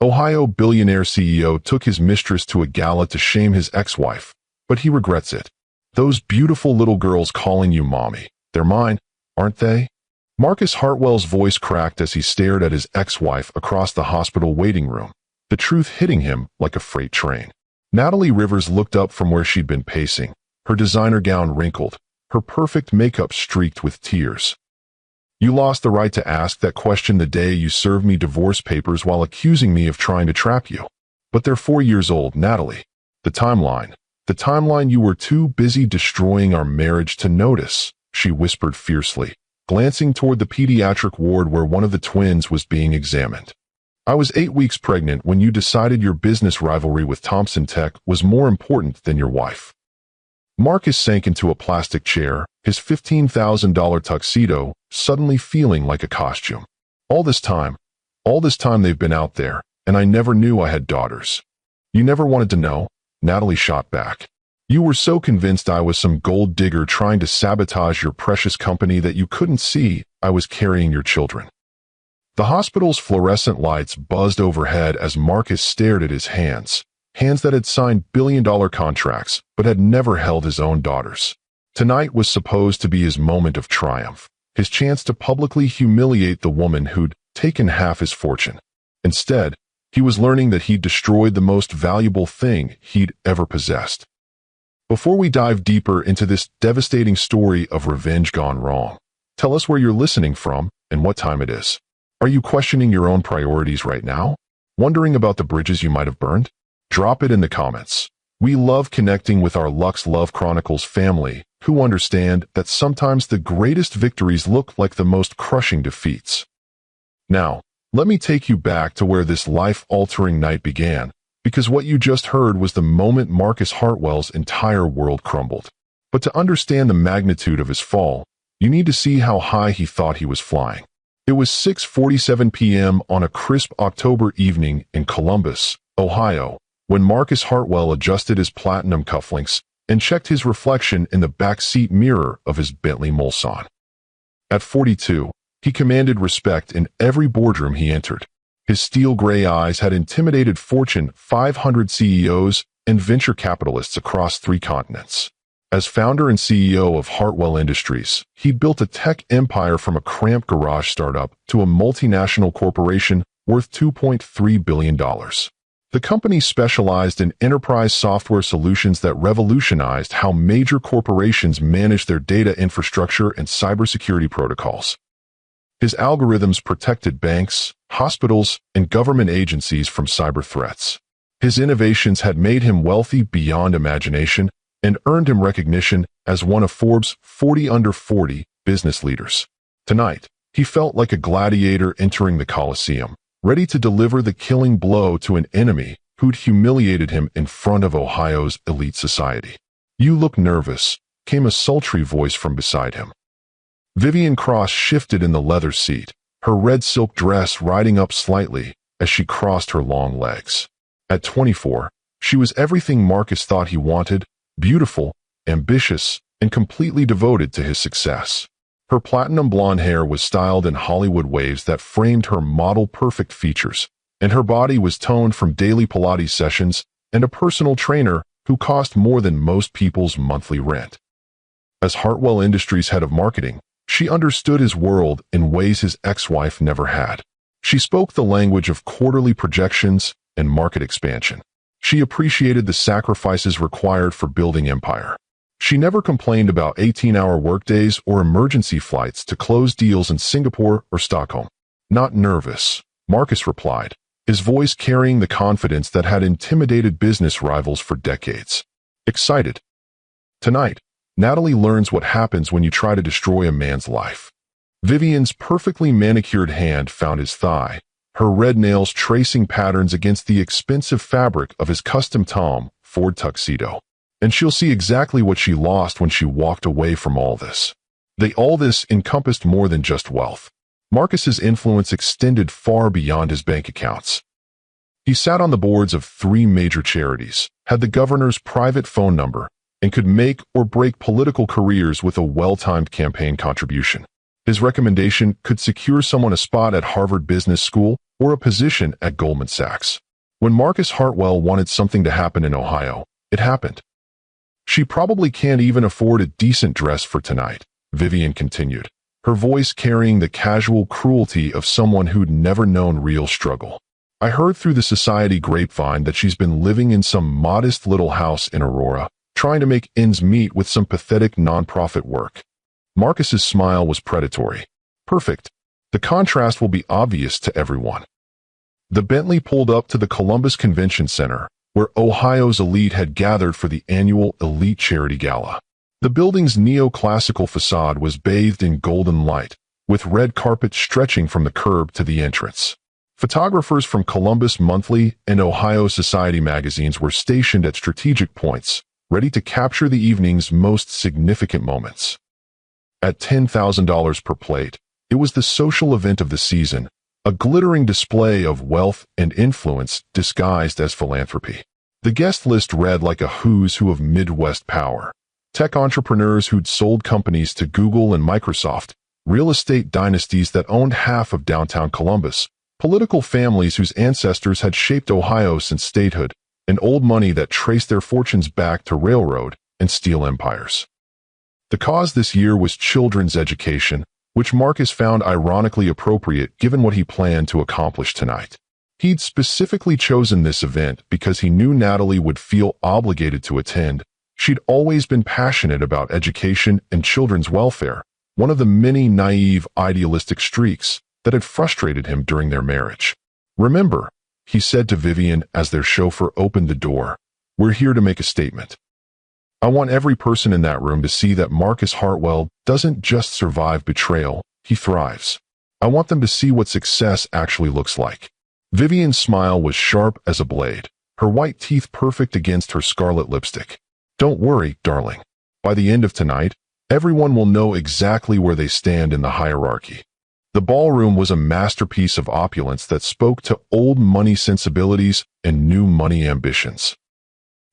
Ohio billionaire CEO took his mistress to a gala to shame his ex-wife, but he regrets it. Those beautiful little girls calling you mommy, they're mine, aren't they? Marcus Hartwell's voice cracked as he stared at his ex-wife across the hospital waiting room, the truth hitting him like a freight train. Natalie Rivers looked up from where she'd been pacing, her designer gown wrinkled, her perfect makeup streaked with tears. You lost the right to ask that question the day you served me divorce papers while accusing me of trying to trap you. But they're 4 years old, Natalie. The timeline you were too busy destroying our marriage to notice, she whispered fiercely, glancing toward the pediatric ward where one of the twins was being examined. I was 8 weeks pregnant when you decided your business rivalry with Thompson Tech was more important than your wife. Marcus sank into a plastic chair, his $15,000 tuxedo suddenly feeling like a costume. All this time they've been out there, and I never knew I had daughters. You never wanted to know, Natalie shot back. You were so convinced I was some gold digger trying to sabotage your precious company that you couldn't see I was carrying your children. The hospital's fluorescent lights buzzed overhead as Marcus stared at his hands that had signed billion-dollar contracts but had never held his own daughters. Tonight was supposed to be his moment of triumph, his chance to publicly humiliate the woman who'd taken half his fortune. Instead, he was learning that he'd destroyed the most valuable thing he'd ever possessed. Before we dive deeper into this devastating story of revenge gone wrong, tell us where you're listening from and what time it is. Are you questioning your own priorities right now? Wondering about the bridges you might have burned? Drop it in the comments. We love connecting with our Lux Love Chronicles family, who understand that sometimes the greatest victories look like the most crushing defeats. Now, let me take you back to where this life-altering night began, because what you just heard was the moment Marcus Hartwell's entire world crumbled. But to understand the magnitude of his fall, you need to see how high he thought he was flying. It was 6:47 p.m. on a crisp October evening in Columbus, Ohio, when Marcus Hartwell adjusted his platinum cufflinks and checked his reflection in the backseat mirror of his Bentley Mulsanne. At 42, he commanded respect in every boardroom he entered. His steel gray eyes had intimidated Fortune 500 CEOs and venture capitalists across 3 continents. As founder and CEO of Hartwell Industries, he built a tech empire from a cramped garage startup to a multinational corporation worth $2.3 billion. The company specialized in enterprise software solutions that revolutionized how major corporations manage their data infrastructure and cybersecurity protocols. His algorithms protected banks, hospitals, and government agencies from cyber threats. His innovations had made him wealthy beyond imagination and earned him recognition as one of Forbes' 40 Under 40 business leaders. Tonight, he felt like a gladiator entering the Colosseum, ready to deliver the killing blow to an enemy who'd humiliated him in front of Ohio's elite society. "You look nervous," came a sultry voice from beside him. Vivian Cross shifted in the leather seat, her red silk dress riding up slightly as she crossed her long legs. At 24, she was everything Marcus thought he wanted: beautiful, ambitious, and completely devoted to his success. Her platinum blonde hair was styled in Hollywood waves that framed her model-perfect features, and her body was toned from daily Pilates sessions and a personal trainer who cost more than most people's monthly rent. As Hartwell Industries head of marketing, she understood his world in ways his ex-wife never had. She spoke the language of quarterly projections and market expansion. She appreciated the sacrifices required for building empire. She never complained about 18-hour workdays or emergency flights to close deals in Singapore or Stockholm. "Not nervous," Marcus replied, his voice carrying the confidence that had intimidated business rivals for decades. "Excited." Tonight, Natalie learns what happens when you try to destroy a man's life. Vivian's perfectly manicured hand found his thigh, her red nails tracing patterns against the expensive fabric of his custom Tom Ford tuxedo. And she'll see exactly what she lost when she walked away from all this. All this encompassed more than just wealth. Marcus's influence extended far beyond his bank accounts. He sat on the boards of 3 major charities, had the governor's private phone number, and could make or break political careers with a well-timed campaign contribution. His recommendation could secure someone a spot at Harvard Business School or a position at Goldman Sachs. When Marcus Hartwell wanted something to happen in Ohio, it happened. "She probably can't even afford a decent dress for tonight," Vivian continued, her voice carrying the casual cruelty of someone who'd never known real struggle. "I heard through the society grapevine that she's been living in some modest little house in Aurora, trying to make ends meet with some pathetic nonprofit work." Marcus's smile was predatory. "Perfect. The contrast will be obvious to everyone." The Bentley pulled up to the Columbus Convention Center, where Ohio's elite had gathered for the annual Elite Charity Gala. The building's neoclassical facade was bathed in golden light, with red carpet stretching from the curb to the entrance. Photographers from Columbus Monthly and Ohio Society magazines were stationed at strategic points, ready to capture the evening's most significant moments. At $10,000 per plate, it was the social event of the season, a glittering display of wealth and influence disguised as philanthropy. The guest list read like a who's who of Midwest power. Tech entrepreneurs who'd sold companies to Google and Microsoft, real estate dynasties that owned half of downtown Columbus, political families whose ancestors had shaped Ohio since statehood, and old money that traced their fortunes back to railroad and steel empires. The cause this year was children's education, which Marcus found ironically appropriate given what he planned to accomplish tonight. He'd specifically chosen this event because he knew Natalie would feel obligated to attend. She'd always been passionate about education and children's welfare, one of the many naive, idealistic streaks that had frustrated him during their marriage. "Remember," he said to Vivian as their chauffeur opened the door, "we're here to make a statement. I want every person in that room to see that Marcus Hartwell doesn't just survive betrayal, he thrives. I want them to see what success actually looks like." Vivian's smile was sharp as a blade, her white teeth perfect against her scarlet lipstick. "Don't worry, darling. By the end of tonight, everyone will know exactly where they stand in the hierarchy." The ballroom was a masterpiece of opulence that spoke to old money sensibilities and new money ambitions.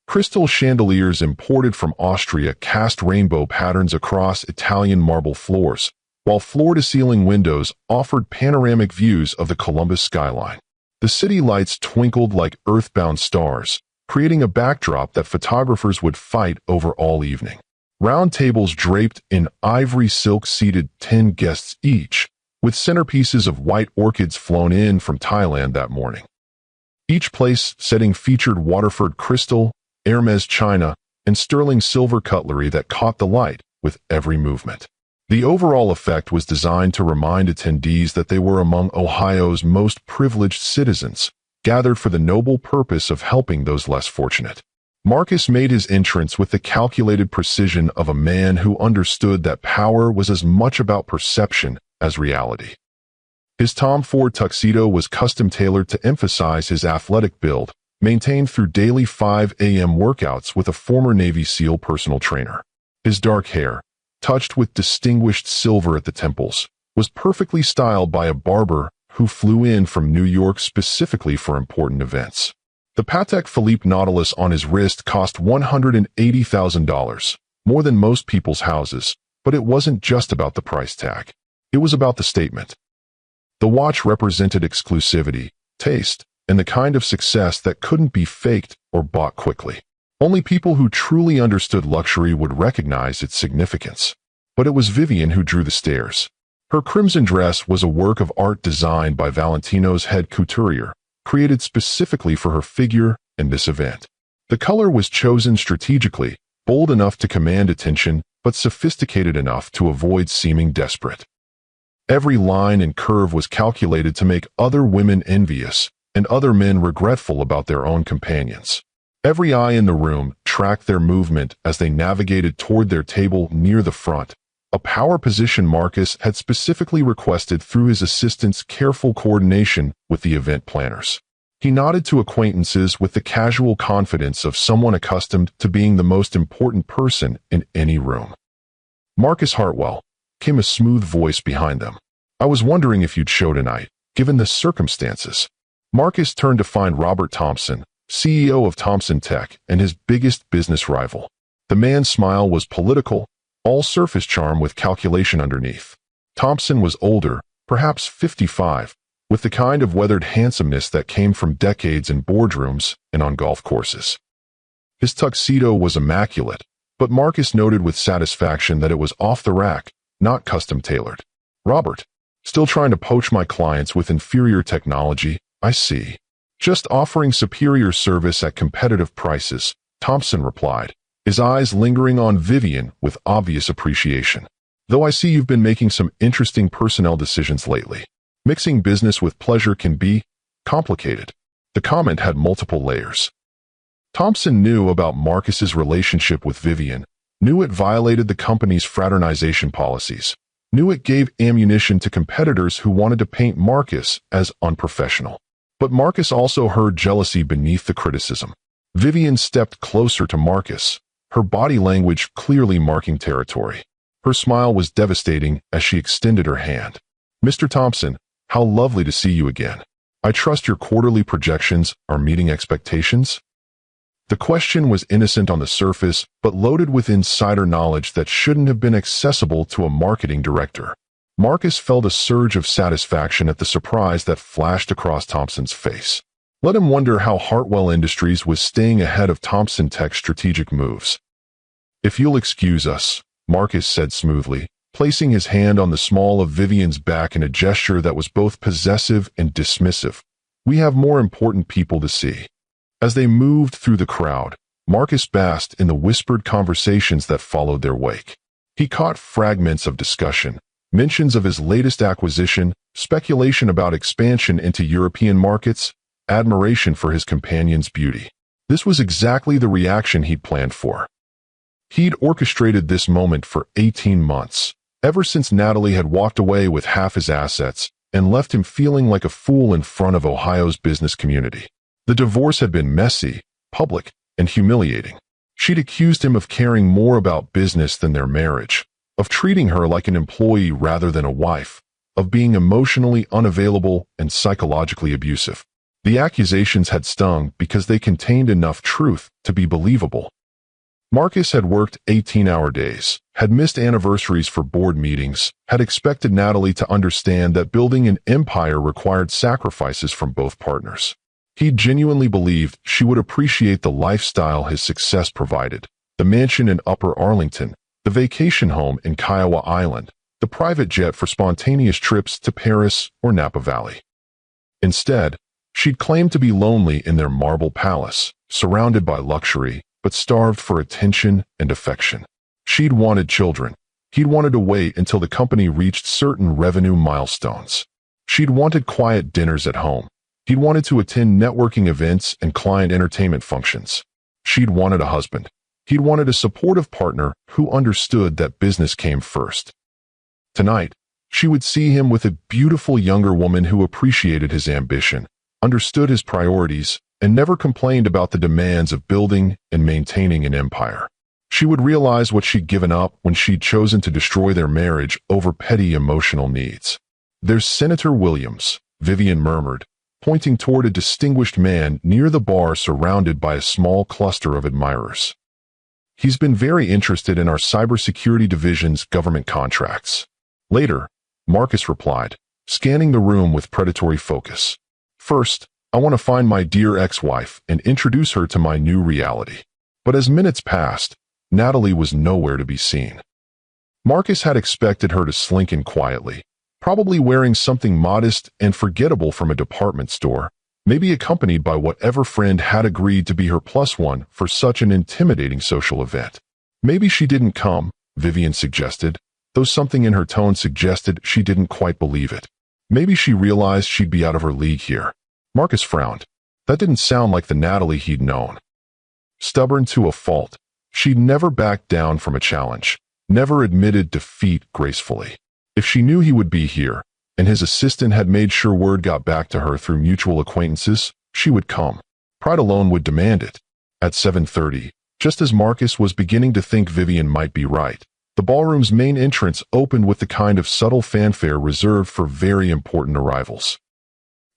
Crystal chandeliers imported from Austria cast rainbow patterns across Italian marble floors, while floor-to-ceiling windows offered panoramic views of the Columbus skyline. The city lights twinkled like earthbound stars, creating a backdrop that photographers would fight over all evening. Round tables draped in ivory silk seated 10 guests each, with centerpieces of white orchids flown in from Thailand that morning. Each place setting featured Waterford crystal, Hermes china, and sterling silver cutlery that caught the light with every movement. The overall effect was designed to remind attendees that they were among Ohio's most privileged citizens, gathered for the noble purpose of helping those less fortunate. Marcus made his entrance with the calculated precision of a man who understood that power was as much about perception as reality. His Tom Ford tuxedo was custom-tailored to emphasize his athletic build, maintained through daily 5 a.m. workouts with a former Navy SEAL personal trainer. His dark hair, touched with distinguished silver at the temples, was perfectly styled by a barber who flew in from New York specifically for important events. The Patek Philippe Nautilus on his wrist cost $180,000, more than most people's houses, but it wasn't just about the price tag. It was about the statement. The watch represented exclusivity, taste, and the kind of success that couldn't be faked or bought quickly. Only people who truly understood luxury would recognize its significance. But it was Vivian who drew the stares. Her crimson dress was a work of art designed by Valentino's head couturier, created specifically for her figure and this event. The color was chosen strategically, bold enough to command attention, but sophisticated enough to avoid seeming desperate. Every line and curve was calculated to make other women envious and other men regretful about their own companions. Every eye in the room tracked their movement as they navigated toward their table near the front, a power position Marcus had specifically requested through his assistant's careful coordination with the event planners. He nodded to acquaintances with the casual confidence of someone accustomed to being the most important person in any room. "Marcus Hartwell," came a smooth voice behind them. "I was wondering if you'd show tonight, given the circumstances." Marcus turned to find Robert Thompson, CEO of Thompson Tech and his biggest business rival. The man's smile was political, all surface charm with calculation underneath. Thompson was older, perhaps 55, with the kind of weathered handsomeness that came from decades in boardrooms and on golf courses. His tuxedo was immaculate, but Marcus noted with satisfaction that it was off the rack, not custom-tailored. "Robert, still trying to poach my clients with inferior technology, I see. Just offering superior service at competitive prices," Thompson replied, his eyes lingering on Vivian with obvious appreciation. "Though I see you've been making some interesting personnel decisions lately. Mixing business with pleasure can be complicated." The comment had multiple layers. Thompson knew about Marcus's relationship with Vivian, knew it violated the company's fraternization policies, knew it gave ammunition to competitors who wanted to paint Marcus as unprofessional. But Marcus also heard jealousy beneath the criticism. Vivian stepped closer to Marcus, her body language clearly marking territory. Her smile was devastating as she extended her hand. "Mr. Thompson, how lovely to see you again. I trust your quarterly projections are meeting expectations?" The question was innocent on the surface, but loaded with insider knowledge that shouldn't have been accessible to a marketing director. Marcus felt a surge of satisfaction at the surprise that flashed across Thompson's face. Let him wonder how Hartwell Industries was staying ahead of Thompson Tech's strategic moves. "If you'll excuse us," Marcus said smoothly, placing his hand on the small of Vivian's back in a gesture that was both possessive and dismissive. "We have more important people to see." As they moved through the crowd, Marcus basked in the whispered conversations that followed their wake. He caught fragments of discussion, mentions of his latest acquisition, speculation about expansion into European markets, admiration for his companion's beauty. This was exactly the reaction he'd planned for. He'd orchestrated this moment for 18 months, ever since Natalie had walked away with half his assets and left him feeling like a fool in front of Ohio's business community. The divorce had been messy, public, and humiliating. She'd accused him of caring more about business than their marriage, of treating her like an employee rather than a wife, of being emotionally unavailable and psychologically abusive. The accusations had stung because they contained enough truth to be believable. Marcus had worked 18-hour days, had missed anniversaries for board meetings, had expected Natalie to understand that building an empire required sacrifices from both partners. He genuinely believed she would appreciate the lifestyle his success provided: the mansion in Upper Arlington, the vacation home in Kiowa Island, the private jet for spontaneous trips to Paris or Napa Valley. Instead, she'd claimed to be lonely in their marble palace, surrounded by luxury, but starved for attention and affection. She'd wanted children. He'd wanted to wait until the company reached certain revenue milestones. She'd wanted quiet dinners at home. He'd wanted to attend networking events and client entertainment functions. She'd wanted a husband. He'd wanted a supportive partner who understood that business came first. Tonight, she would see him with a beautiful younger woman who appreciated his ambition, understood his priorities, and never complained about the demands of building and maintaining an empire. She would realize what she'd given up when she'd chosen to destroy their marriage over petty emotional needs. "There's Senator Williams," Vivian murmured, pointing toward a distinguished man near the bar surrounded by a small cluster of admirers. "He's been very interested in our cybersecurity division's government contracts." Later, Marcus replied, scanning the room with predatory focus. "First, I want to find my dear ex-wife and introduce her to my new reality." But as minutes passed, Natalie was nowhere to be seen. Marcus had expected her to slink in quietly, probably wearing something modest and forgettable from a department store, maybe accompanied by whatever friend had agreed to be her plus one for such an intimidating social event. Maybe she didn't come, Vivian suggested, though something in her tone suggested she didn't quite believe it. Maybe she realized she'd be out of her league here. Marcus frowned. That didn't sound like the Natalie he'd known. Stubborn to a fault, she'd never backed down from a challenge, never admitted defeat gracefully. If she knew he would be here, and his assistant had made sure word got back to her through mutual acquaintances, she would come. Pride alone would demand it. At 7:30, just as Marcus was beginning to think Vivian might be right, the ballroom's main entrance opened with the kind of subtle fanfare reserved for very important arrivals.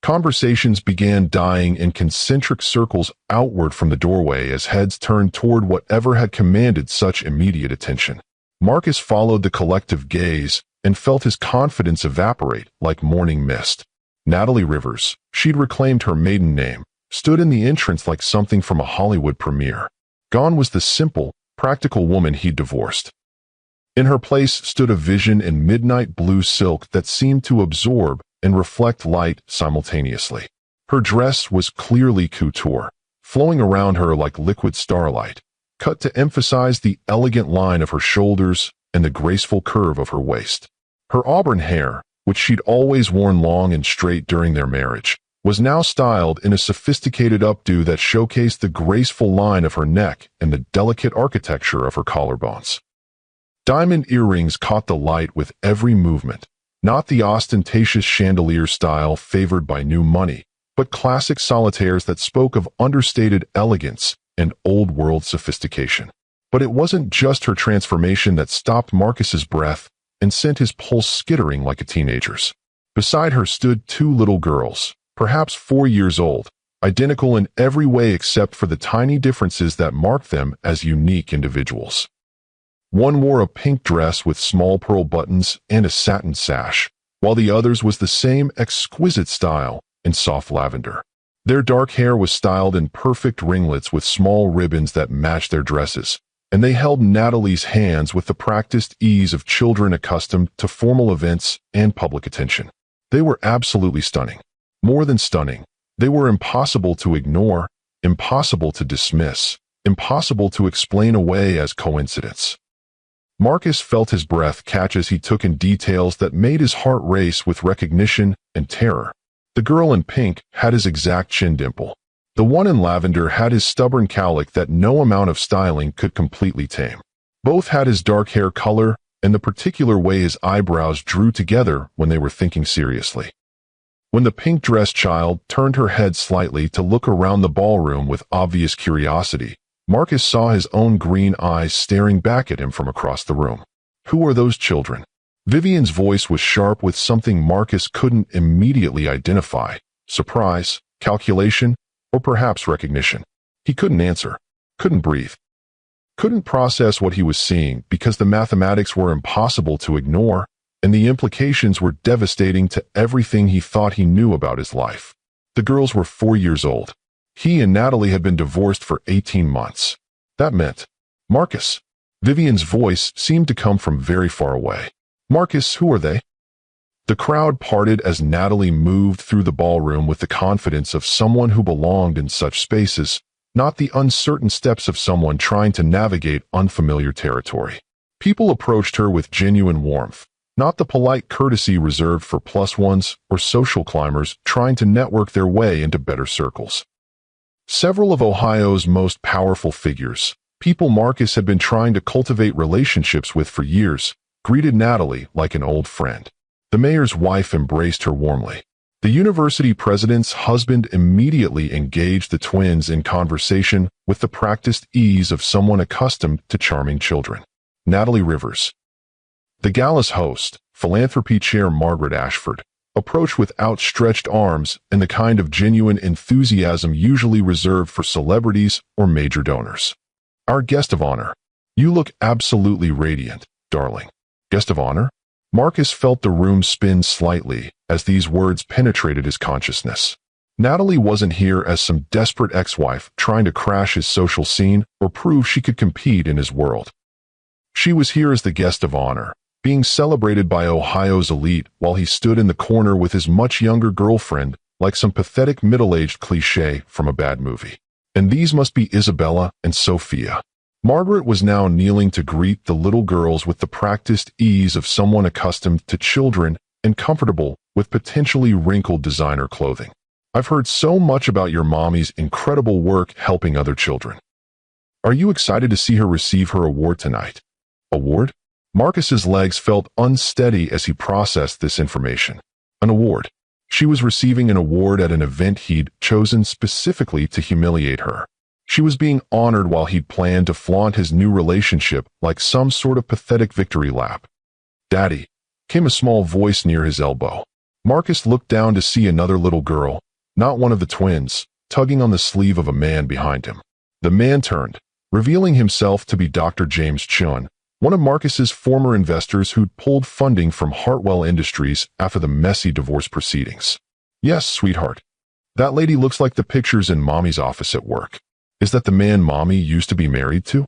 Conversations began dying in concentric circles outward from the doorway as heads turned toward whatever had commanded such immediate attention. Marcus followed the collective gaze and felt his confidence evaporate like morning mist. Natalie Rivers, she'd reclaimed her maiden name, stood in the entrance like something from a Hollywood premiere. Gone was the simple, practical woman he'd divorced. In her place stood a vision in midnight blue silk that seemed to absorb and reflect light simultaneously. Her dress was clearly couture, flowing around her like liquid starlight, cut to emphasize the elegant line of her shoulders and the graceful curve of her waist. Her auburn hair, which she'd always worn long and straight during their marriage, was now styled in a sophisticated updo that showcased the graceful line of her neck and the delicate architecture of her collarbones. Diamond earrings caught the light with every movement, not the ostentatious chandelier style favored by new money, but classic solitaires that spoke of understated elegance and old-world sophistication. But it wasn't just her transformation that stopped Marcus's breath and sent his pulse skittering like a teenager's. Beside her stood two little girls, perhaps 4 years old, identical in every way except for the tiny differences that marked them as unique individuals. One wore a pink dress with small pearl buttons and a satin sash, while the other's was the same exquisite style in soft lavender. Their dark hair was styled in perfect ringlets with small ribbons that matched their dresses, and they held Natalie's hands with the practiced ease of children accustomed to formal events and public attention. They were absolutely stunning. More than stunning, they were impossible to ignore, impossible to dismiss, impossible to explain away as coincidence. Marcus felt his breath catch as he took in details that made his heart race with recognition and terror. The girl in pink had his exact chin dimple. The one in lavender had his stubborn cowlick that no amount of styling could completely tame. Both had his dark hair color and the particular way his eyebrows drew together when they were thinking seriously. When the pink-dressed child turned her head slightly to look around the ballroom with obvious curiosity, Marcus saw his own green eyes staring back at him from across the room. Who are those children? Vivian's voice was sharp with something Marcus couldn't immediately identify. Surprise, calculation, or perhaps recognition. He couldn't answer, couldn't breathe, couldn't process what he was seeing because the mathematics were impossible to ignore, and the implications were devastating to everything he thought he knew about his life. The girls were 4 years old. He and Natalie had been divorced for 18 months. That meant, Marcus. Vivian's voice seemed to come from very far away. Marcus, who are they? The crowd parted as Natalie moved through the ballroom with the confidence of someone who belonged in such spaces, not the uncertain steps of someone trying to navigate unfamiliar territory. People approached her with genuine warmth, not the polite courtesy reserved for plus ones or social climbers trying to network their way into better circles. Several of Ohio's most powerful figures, people Marcus had been trying to cultivate relationships with for years, greeted Natalie like an old friend. The mayor's wife embraced her warmly. The university president's husband immediately engaged the twins in conversation with the practiced ease of someone accustomed to charming children. Natalie Rivers. The Gala's host, philanthropy chair Margaret Ashford, approached with outstretched arms and the kind of genuine enthusiasm usually reserved for celebrities or major donors. Our guest of honor. You look absolutely radiant, darling. Guest of honor? Marcus felt the room spin slightly as these words penetrated his consciousness. Natalie wasn't here as some desperate ex-wife trying to crash his social scene or prove she could compete in his world. She was here as the guest of honor, being celebrated by Ohio's elite while he stood in the corner with his much younger girlfriend like some pathetic middle-aged cliché from a bad movie. And these must be Isabella and Sophia. Margaret was now kneeling to greet the little girls with the practiced ease of someone accustomed to children and comfortable with potentially wrinkled designer clothing. I've heard so much about your mommy's incredible work helping other children. Are you excited to see her receive her award tonight? Award? Marcus's legs felt unsteady as he processed this information. An award. She was receiving an award at an event he'd chosen specifically to humiliate her. She was being honored while he'd planned to flaunt his new relationship like some sort of pathetic victory lap. Daddy, came a small voice near his elbow. Marcus looked down to see another little girl, not one of the twins, tugging on the sleeve of a man behind him. The man turned, revealing himself to be Dr. James Chun, one of Marcus's former investors who'd pulled funding from Hartwell Industries after the messy divorce proceedings. Yes, sweetheart. That lady looks like the pictures in Mommy's office at work. Is that the man Mommy used to be married to?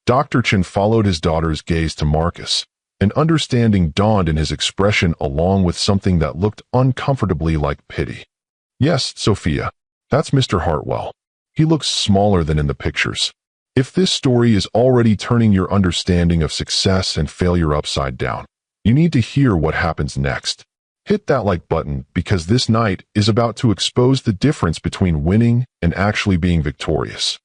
Dr. Chen followed his daughter's gaze to Marcus, and understanding dawned in his expression along with something that looked uncomfortably like pity. Yes, Sophia, that's Mr. Hartwell. He looks smaller than in the pictures. If this story is already turning your understanding of success and failure upside down, you need to hear what happens next. Hit that like button because this night is about to expose the difference between winning and actually being victorious.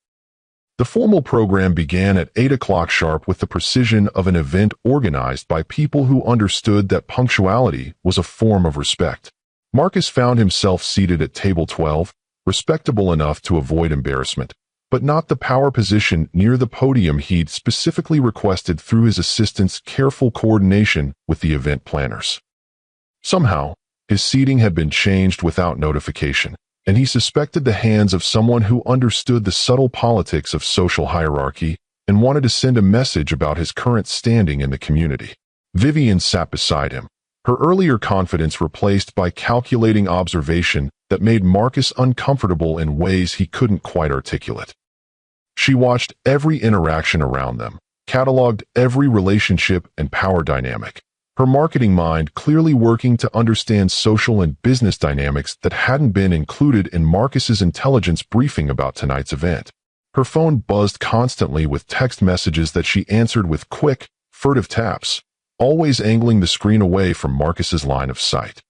The formal program began at 8 o'clock sharp with the precision of an event organized by people who understood that punctuality was a form of respect. Marcus found himself seated at table 12, respectable enough to avoid embarrassment, but not the power position near the podium he'd specifically requested through his assistant's careful coordination with the event planners. Somehow, his seating had been changed without notification, and he suspected the hands of someone who understood the subtle politics of social hierarchy and wanted to send a message about his current standing in the community. Vivian sat beside him, her earlier confidence replaced by calculating observation that made Marcus uncomfortable in ways he couldn't quite articulate. She watched every interaction around them, cataloged every relationship and power dynamic, her marketing mind clearly working to understand social and business dynamics that hadn't been included in Marcus's intelligence briefing about tonight's event. Her phone buzzed constantly with text messages that she answered with quick, furtive taps, always angling the screen away from Marcus's line of sight.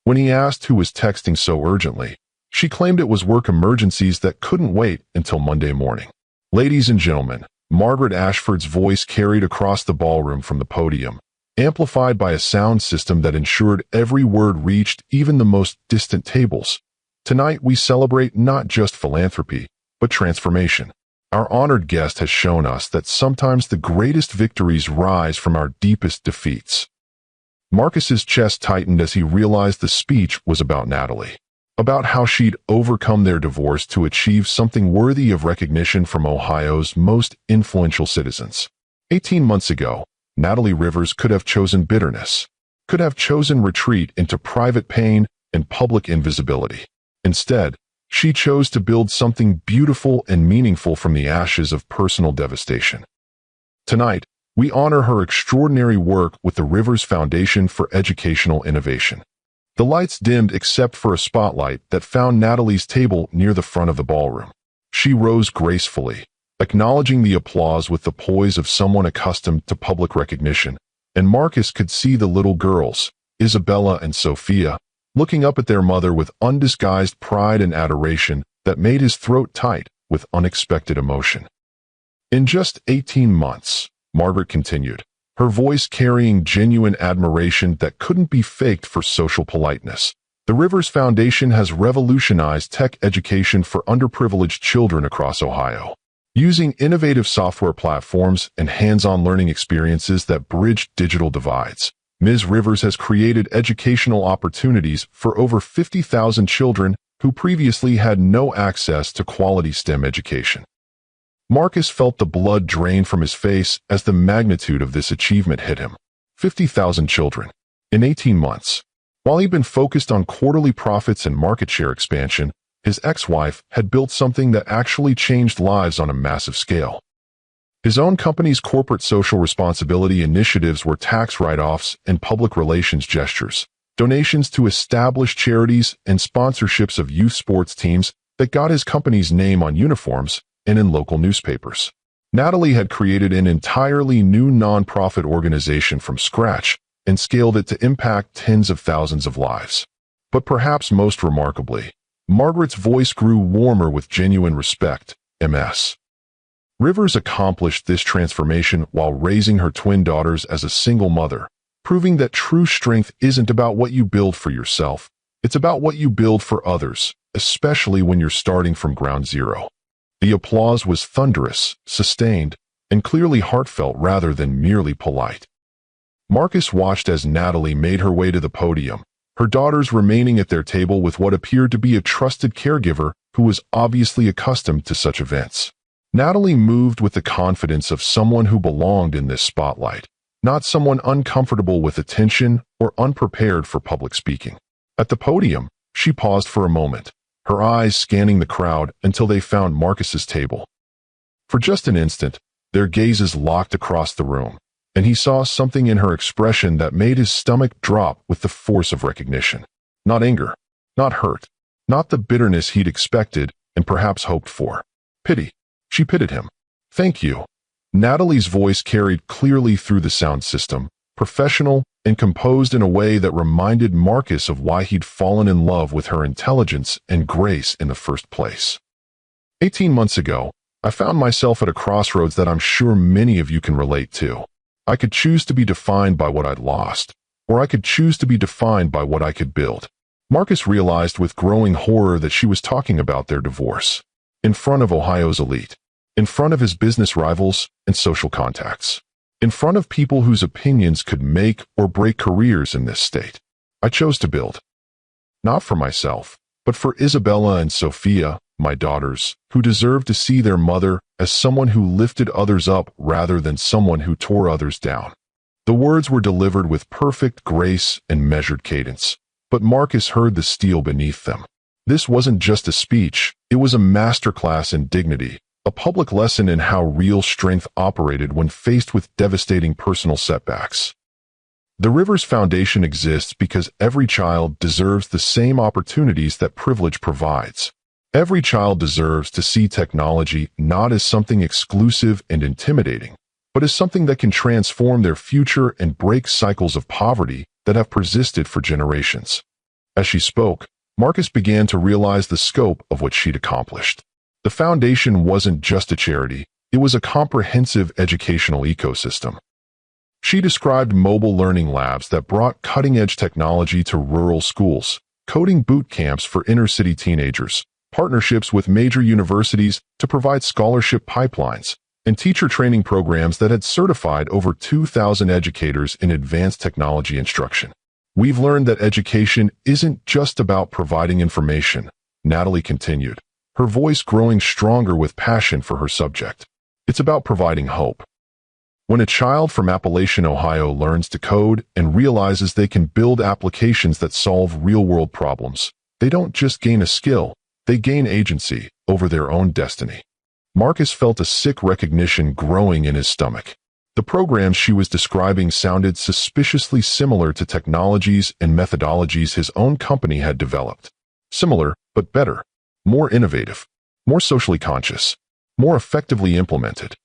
When he asked who was texting so urgently, she claimed it was work emergencies that couldn't wait until Monday morning. Ladies and gentlemen, Margaret Ashford's voice carried across the ballroom from the podium, amplified by a sound system that ensured every word reached even the most distant tables. Tonight we celebrate not just philanthropy, but transformation. Our honored guest has shown us that sometimes the greatest victories rise from our deepest defeats. Marcus's chest tightened as he realized the speech was about Natalie, about how she'd overcome their divorce to achieve something worthy of recognition from Ohio's most influential citizens. 18 months ago, Natalie Rivers could have chosen bitterness, could have chosen retreat into private pain and public invisibility. Instead, she chose to build something beautiful and meaningful from the ashes of personal devastation. Tonight, we honor her extraordinary work with the Rivers Foundation for Educational Innovation. The lights dimmed except for a spotlight that found Natalie's table near the front of the ballroom. She rose gracefully, acknowledging the applause with the poise of someone accustomed to public recognition, and Marcus could see the little girls, Isabella and Sophia, looking up at their mother with undisguised pride and adoration that made his throat tight with unexpected emotion. In just 18 months, Margaret continued, her voice carrying genuine admiration that couldn't be faked for social politeness. The Rivers Foundation has revolutionized tech education for underprivileged children across Ohio. Using innovative software platforms and hands-on learning experiences that bridge digital divides, Ms. Rivers has created educational opportunities for over 50,000 children who previously had no access to quality STEM education. Marcus felt the blood drain from his face as the magnitude of this achievement hit him. 50,000 children. In 18 months. While he'd been focused on quarterly profits and market share expansion, his ex-wife had built something that actually changed lives on a massive scale. His own company's corporate social responsibility initiatives were tax write-offs and public relations gestures, donations to established charities and sponsorships of youth sports teams that got his company's name on uniforms and in local newspapers. Natalie had created an entirely new nonprofit organization from scratch and scaled it to impact tens of thousands of lives. But perhaps most remarkably, Margaret's voice grew warmer with genuine respect. Ms. Rivers accomplished this transformation while raising her twin daughters as a single mother, proving that true strength isn't about what you build for yourself, it's about what you build for others, especially when you're starting from ground zero. The applause was thunderous, sustained, and clearly heartfelt rather than merely polite. Marcus watched as Natalie made her way to the podium, her daughters remaining at their table with what appeared to be a trusted caregiver who was obviously accustomed to such events. Natalie moved with the confidence of someone who belonged in this spotlight, not someone uncomfortable with attention or unprepared for public speaking. At the podium, She paused for a moment, her eyes scanning the crowd until they found Marcus's table. For just an instant, their gazes locked across the room, and he saw something in her expression that made his stomach drop with the force of recognition. Not anger, not hurt, not the bitterness he'd expected and perhaps hoped for. Pity. She pitied him. "Thank you." Natalie's voice carried clearly through the sound system, professional and composed in a way that reminded Marcus of why he'd fallen in love with her intelligence and grace in the first place. 18 months ago, I found myself at a crossroads that I'm sure many of you can relate to. I could choose to be defined by what I'd lost, or I could choose to be defined by what I could build. Marcus realized with growing horror that she was talking about their divorce. In front of Ohio's elite. In front of his business rivals and social contacts. In front of people whose opinions could make or break careers in this state. I chose to build. Not for myself, but for Isabella and Sophia, my daughters, who deserve to see their mother as someone who lifted others up rather than someone who tore others down. The words were delivered with perfect grace and measured cadence, but Marcus heard the steel beneath them. This wasn't just a speech, it was a masterclass in dignity, a public lesson in how real strength operated when faced with devastating personal setbacks. The River's foundation exists because every child deserves the same opportunities that privilege provides. Every child deserves to see technology not as something exclusive and intimidating, but as something that can transform their future and break cycles of poverty that have persisted for generations. As she spoke, Marcus began to realize the scope of what she'd accomplished. The foundation wasn't just a charity, it was a comprehensive educational ecosystem. She described mobile learning labs that brought cutting-edge technology to rural schools, coding boot camps for inner-city teenagers, partnerships with major universities to provide scholarship pipelines, and teacher training programs that had certified over 2,000 educators in advanced technology instruction. "We've learned that education isn't just about providing information," Natalie continued, her voice growing stronger with passion for her subject. "It's about providing hope. When a child from Appalachian, Ohio learns to code and realizes they can build applications that solve real-world problems, they don't just gain a skill, they gain agency over their own destiny." Marcus felt a sick recognition growing in his stomach. The programs she was describing sounded suspiciously similar to technologies and methodologies his own company had developed. Similar, but better. More innovative. More socially conscious. More effectively implemented.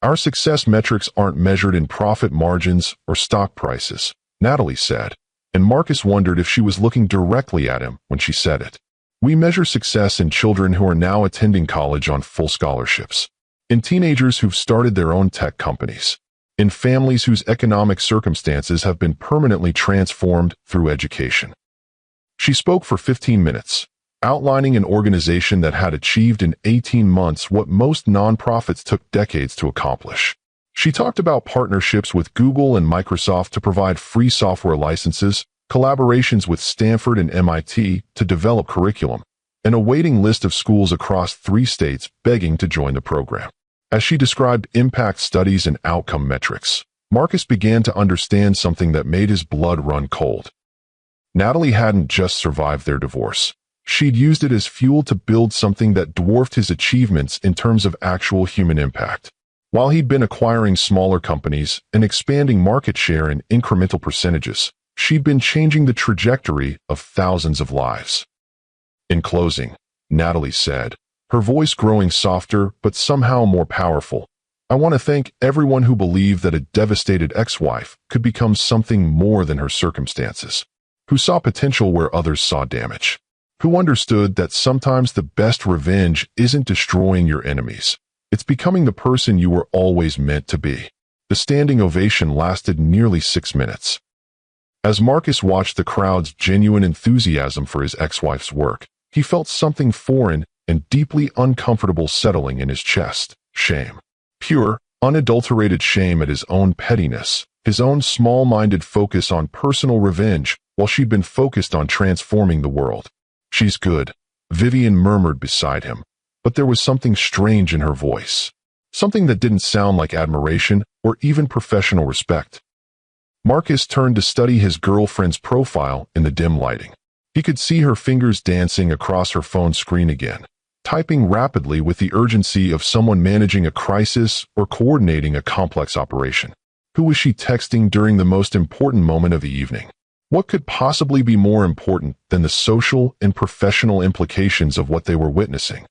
"Our success metrics aren't measured in profit margins or stock prices," Natalie said, and Marcus wondered if she was looking directly at him when she said it. "We measure success in children who are now attending college on full scholarships, in teenagers who've started their own tech companies, in families whose economic circumstances have been permanently transformed through education." She spoke for 15 minutes, outlining an organization that had achieved in 18 months what most nonprofits took decades to accomplish. She talked about partnerships with Google and Microsoft to provide free software licenses, collaborations with Stanford and MIT to develop curriculum, and a waiting list of schools across 3 states begging to join the program. As she described impact studies and outcome metrics, Marcus began to understand something that made his blood run cold. Natalie hadn't just survived their divorce. She'd used it as fuel to build something that dwarfed his achievements in terms of actual human impact. While he'd been acquiring smaller companies and expanding market share in incremental percentages, she'd been changing the trajectory of thousands of lives. In closing, Natalie said, her voice growing softer but somehow more powerful, "I want to thank everyone who believed that a devastated ex-wife could become something more than her circumstances, who saw potential where others saw damage, who understood that sometimes the best revenge isn't destroying your enemies, it's becoming the person you were always meant to be." The standing ovation lasted nearly 6 minutes. As Marcus watched the crowd's genuine enthusiasm for his ex-wife's work, he felt something foreign and deeply uncomfortable settling in his chest. Shame. Pure, unadulterated shame at his own pettiness, his own small-minded focus on personal revenge, while she'd been focused on transforming the world. "She's good," Vivian murmured beside him, but there was something strange in her voice. Something that didn't sound like admiration or even professional respect. Marcus turned to study his girlfriend's profile in the dim lighting. He could see her fingers dancing across her phone screen again, typing rapidly with the urgency of someone managing a crisis or coordinating a complex operation. Who was she texting during the most important moment of the evening? What could possibly be more important than the social and professional implications of what they were witnessing?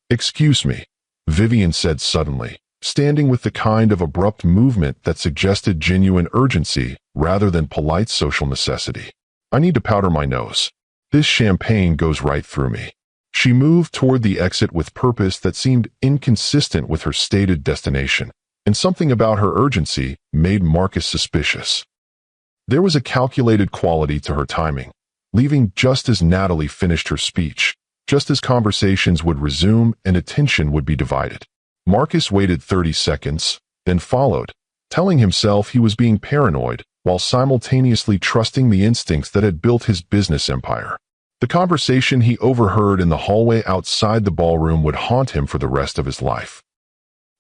"Excuse me," Vivian said suddenly, standing with the kind of abrupt movement that suggested genuine urgency rather than polite social necessity. "I need to powder my nose. This champagne goes right through me." She moved toward the exit with purpose that seemed inconsistent with her stated destination, and something about her urgency made Marcus suspicious. There was a calculated quality to her timing, leaving just as Natalie finished her speech, just as conversations would resume and attention would be divided. Marcus waited 30 seconds, then followed, telling himself he was being paranoid while simultaneously trusting the instincts that had built his business empire. The conversation he overheard in the hallway outside the ballroom would haunt him for the rest of his life.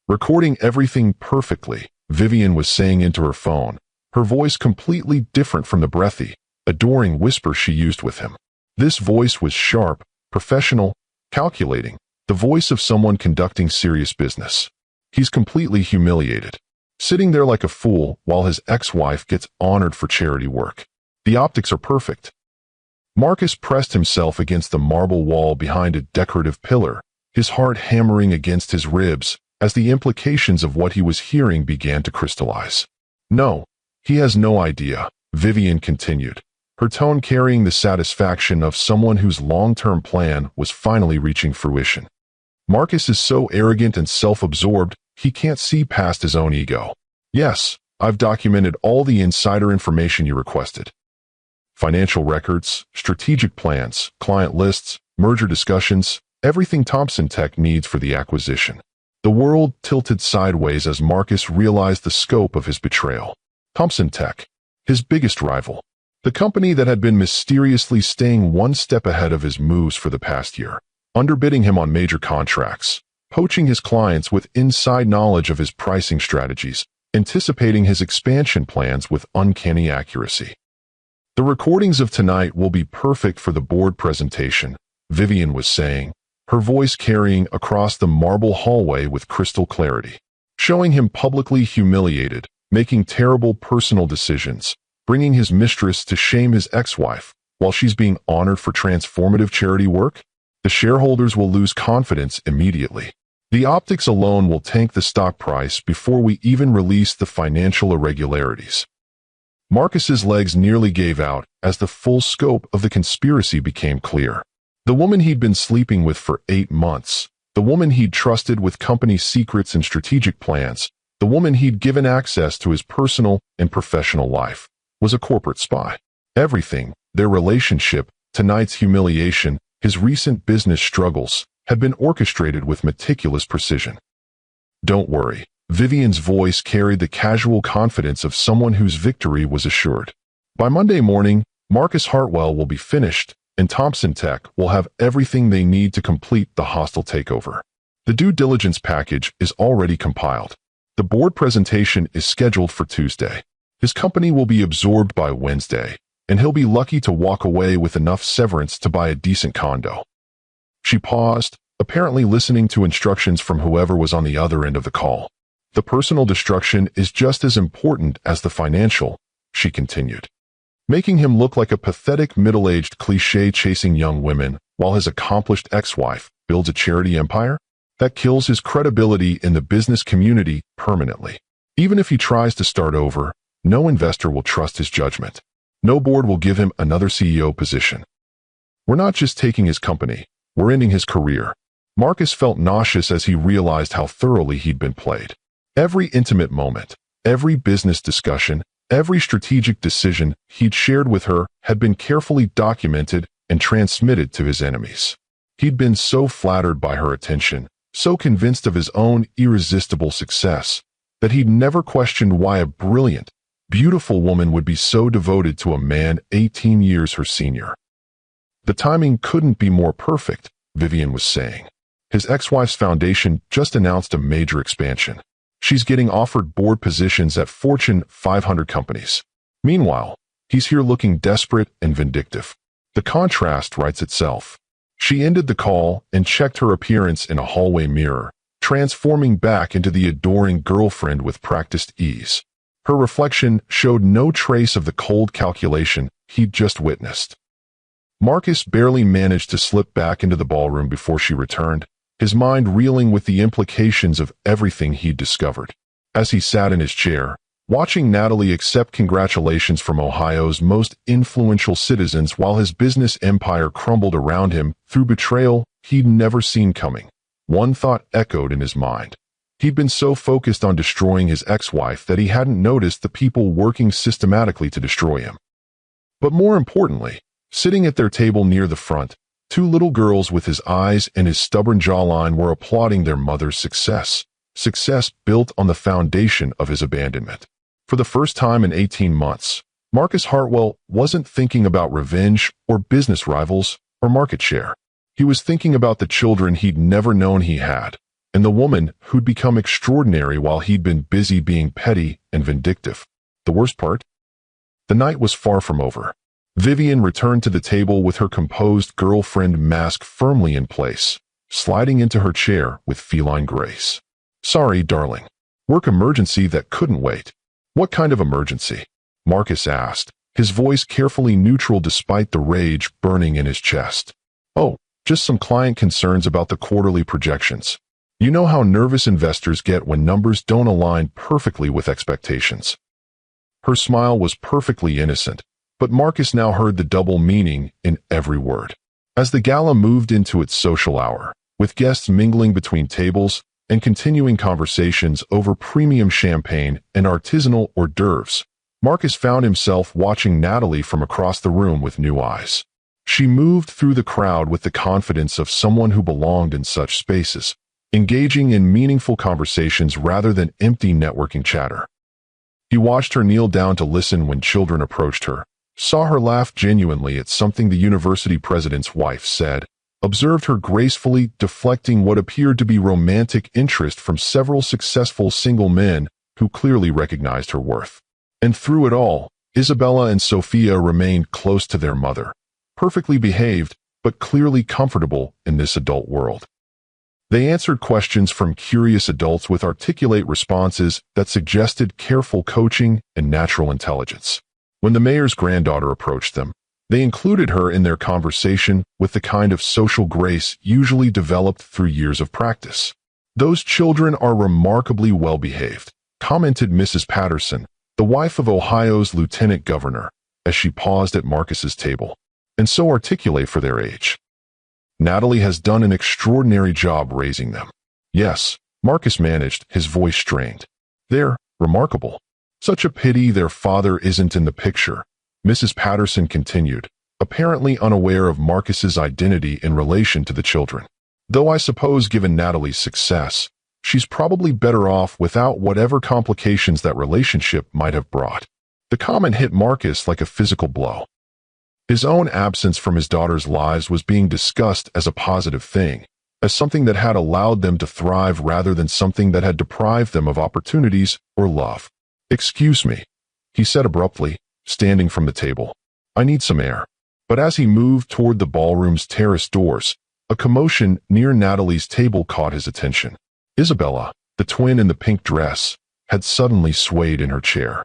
Recording everything perfectly, Vivian was saying into her phone, her voice completely different from the breathy, adoring whisper she used with him. This voice was sharp, professional, calculating, the voice of someone conducting serious business. He's completely humiliated, sitting there like a fool while his ex-wife gets honored for charity work. The optics are perfect. Marcus pressed himself against the marble wall behind a decorative pillar, his heart hammering against his ribs as the implications of what he was hearing began to crystallize. "No, he has no idea," Vivian continued, her tone carrying the satisfaction of someone whose long-term plan was finally reaching fruition. "Marcus is so arrogant and self-absorbed, he can't see past his own ego. Yes, I've documented all the insider information you requested. Financial records, strategic plans, client lists, merger discussions, everything Thompson Tech needs for the acquisition." The world tilted sideways as Marcus realized the scope of his betrayal. Thompson Tech, his biggest rival, the company that had been mysteriously staying one step ahead of his moves for the past year, underbidding him on major contracts, poaching his clients with inside knowledge of his pricing strategies, anticipating his expansion plans with uncanny accuracy. "The recordings of tonight will be perfect for the board presentation," Vivian was saying, her voice carrying across the marble hallway with crystal clarity, showing him publicly humiliated, making terrible personal decisions, bringing his mistress to shame his ex-wife while she's being honored for transformative charity work. The shareholders will lose confidence immediately. The optics alone will tank the stock price before we even release the financial irregularities. Marcus's legs nearly gave out as the full scope of the conspiracy became clear. The woman he'd been sleeping with for 8 months, the woman he'd trusted with company secrets and strategic plans, the woman he'd given access to his personal and professional life, was a corporate spy. Everything, their relationship, tonight's humiliation, his recent business struggles, had been orchestrated with meticulous precision. "Don't worry." Vivian's voice carried the casual confidence of someone whose victory was assured. "By Monday morning, Marcus Hartwell will be finished, and Thompson Tech will have everything they need to complete the hostile takeover. The due diligence package is already compiled. The board presentation is scheduled for Tuesday. His company will be absorbed by Wednesday, and he'll be lucky to walk away with enough severance to buy a decent condo." She paused, apparently listening to instructions from whoever was on the other end of the call. "The personal destruction is just as important as the financial," she continued, making him look like a pathetic middle-aged cliché-chasing young women while his accomplished ex-wife builds a charity empire that kills his credibility in the business community permanently. Even if he tries to start over, no investor will trust his judgment. No board will give him another CEO position. "We're not just taking his company, we're ending his career." Marcus felt nauseous as he realized how thoroughly he'd been played. Every intimate moment, every business discussion, every strategic decision he'd shared with her had been carefully documented and transmitted to his enemies. He'd been so flattered by her attention, so convinced of his own irresistible success, that he'd never questioned why a brilliant, beautiful woman would be so devoted to a man 18 years her senior. "The timing couldn't be more perfect," Vivian was saying. "His ex-wife's foundation just announced a major expansion. She's getting offered board positions at Fortune 500 companies. Meanwhile, he's here looking desperate and vindictive. The contrast writes itself. She ended the call and checked her appearance in a hallway mirror, transforming back into the adoring girlfriend with practiced ease. Her reflection showed no trace of the cold calculation he'd just witnessed. Marcus barely managed to slip back into the ballroom before she returned, his mind reeling with the implications of everything he'd discovered. As he sat in his chair, watching Natalie accept congratulations from Ohio's most influential citizens while his business empire crumbled around him through betrayal he'd never seen coming, one thought echoed in his mind. He'd been so focused on destroying his ex-wife that he hadn't noticed the people working systematically to destroy him. But more importantly, sitting at their table near the front, two little girls with his eyes and his stubborn jawline were applauding their mother's success built on the foundation of his abandonment. For the first time in 18 months, Marcus Hartwell wasn't thinking about revenge or business rivals or market share. He was thinking about the children he'd never known he had, and the woman who'd become extraordinary while he'd been busy being petty and vindictive. The worst part? The night was far from over. Vivian returned to the table with her composed girlfriend mask firmly in place, sliding into her chair with feline grace. "Sorry, darling. Work emergency that couldn't wait." "What kind of emergency?" Marcus asked, his voice carefully neutral despite the rage burning in his chest. "Oh, just some client concerns about the quarterly projections. You know how nervous investors get when numbers don't align perfectly with expectations." Her smile was perfectly innocent, but Marcus now heard the double meaning in every word. As the gala moved into its social hour, with guests mingling between tables and continuing conversations over premium champagne and artisanal hors d'oeuvres, Marcus found himself watching Natalie from across the room with new eyes. She moved through the crowd with the confidence of someone who belonged in such spaces, engaging in meaningful conversations rather than empty networking chatter. He watched her kneel down to listen when children approached her, saw her laugh genuinely at something the university president's wife said, observed her gracefully deflecting what appeared to be romantic interest from several successful single men who clearly recognized her worth. And through it all, Isabella and Sophia remained close to their mother, perfectly behaved, but clearly comfortable in this adult world. They answered questions from curious adults with articulate responses that suggested careful coaching and natural intelligence. When the mayor's granddaughter approached them, they included her in their conversation with the kind of social grace usually developed through years of practice. "Those children are remarkably well-behaved," commented Mrs. Patterson, the wife of Ohio's lieutenant governor, as she paused at Marcus's table. "And so articulate for their age. Natalie has done an extraordinary job raising them." "Yes," Marcus managed, his voice strained. "They're remarkable. Such a pity their father isn't in the picture," Mrs. Patterson continued, apparently unaware of Marcus's identity in relation to the children. "Though I suppose given Natalie's success, she's probably better off without whatever complications that relationship might have brought." The comment hit Marcus like a physical blow. His own absence from his daughter's lives was being discussed as a positive thing, as something that had allowed them to thrive rather than something that had deprived them of opportunities or love. "Excuse me," he said abruptly, standing from the table. "I need some air." But as he moved toward the ballroom's terrace doors, a commotion near Natalie's table caught his attention. Isabella, the twin in the pink dress, had suddenly swayed in her chair.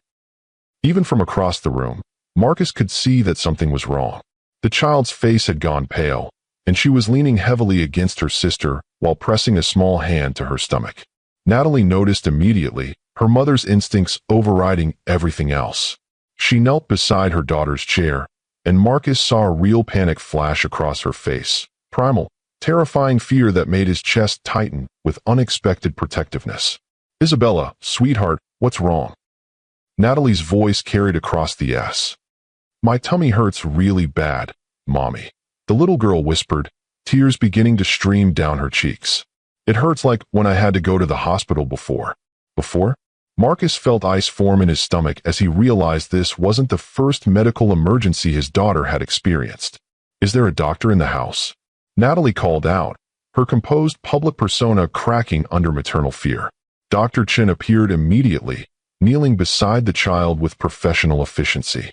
Even from across the room, Marcus could see that something was wrong. The child's face had gone pale, and she was leaning heavily against her sister while pressing a small hand to her stomach. Natalie noticed immediately, her mother's instincts overriding everything else. She knelt beside her daughter's chair, and Marcus saw a real panic flash across her face, primal, terrifying fear that made his chest tighten with unexpected protectiveness. "Isabella, sweetheart, what's wrong?" Natalie's voice carried across the S. "My tummy hurts really bad, Mommy," the little girl whispered, tears beginning to stream down her cheeks. "It hurts like when I had to go to the hospital before." "Before?" Marcus felt ice form in his stomach as he realized this wasn't the first medical emergency his daughter had experienced. "Is there a doctor in the house?" Natalie called out, her composed public persona cracking under maternal fear. Dr. Chin appeared immediately, kneeling beside the child with professional efficiency.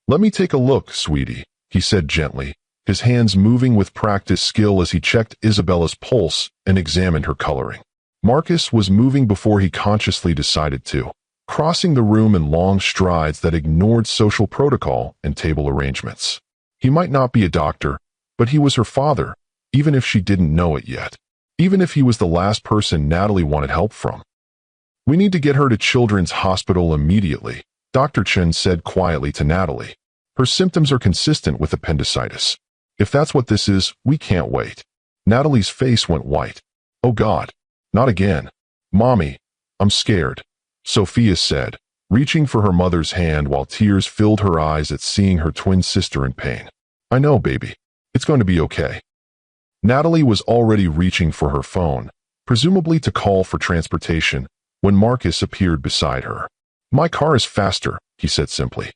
"Let me take a look, sweetie," he said gently, his hands moving with practiced skill as he checked Isabella's pulse and examined her coloring. Marcus was moving before he consciously decided to, crossing the room in long strides that ignored social protocol and table arrangements. He might not be a doctor, but he was her father, even if she didn't know it yet. Even if he was the last person Natalie wanted help from. "We need to get her to Children's Hospital immediately," Dr. Chen said quietly to Natalie. "Her symptoms are consistent with appendicitis. If that's what this is, we can't wait." Natalie's face went white. "Oh God, not again. Mommy, I'm scared," Sophia said, reaching for her mother's hand while tears filled her eyes at seeing her twin sister in pain. "I know, baby. It's going to be okay." Natalie was already reaching for her phone, presumably to call for transportation, when Marcus appeared beside her. "My car is faster," he said simply.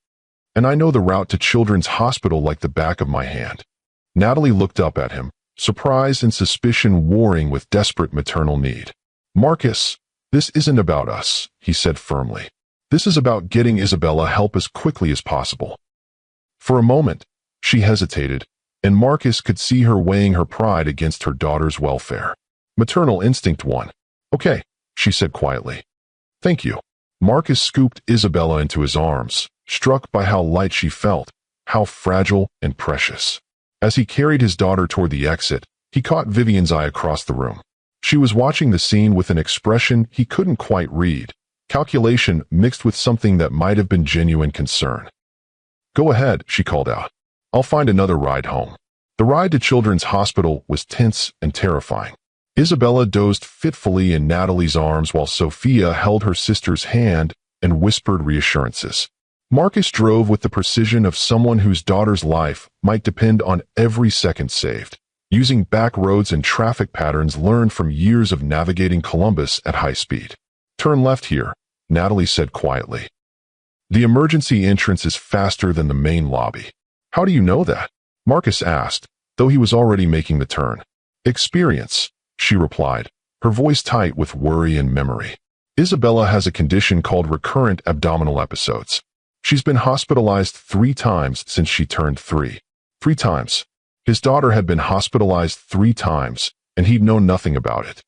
"And I know the route to Children's Hospital like the back of my hand." Natalie looked up at him, surprise and suspicion warring with desperate maternal need. "Marcus, this isn't about us," he said firmly. "This is about getting Isabella help as quickly as possible." For a moment, she hesitated, and Marcus could see her weighing her pride against her daughter's welfare. Maternal instinct won. "Okay," she said quietly. "Thank you." Marcus scooped Isabella into his arms, struck by how light she felt, how fragile and precious. As he carried his daughter toward the exit, he caught Vivian's eye across the room. She was watching the scene with an expression he couldn't quite read, calculation mixed with something that might have been genuine concern. "Go ahead," she called out. "I'll find another ride home." The ride to Children's Hospital was tense and terrifying. Isabella dozed fitfully in Natalie's arms while Sophia held her sister's hand and whispered reassurances. Marcus drove with the precision of someone whose daughter's life might depend on every second saved, using back roads and traffic patterns learned from years of navigating Columbus at high speed. "Turn left here," Natalie said quietly. "The emergency entrance is faster than the main lobby." "How do you know that?" Marcus asked, though he was already making the turn. "Experience," she replied, her voice tight with worry and memory. "Isabella has a condition called recurrent abdominal episodes. She's been hospitalized 3 times since she turned 3. 3 times. His daughter had been hospitalized 3 times, and he'd known nothing about it.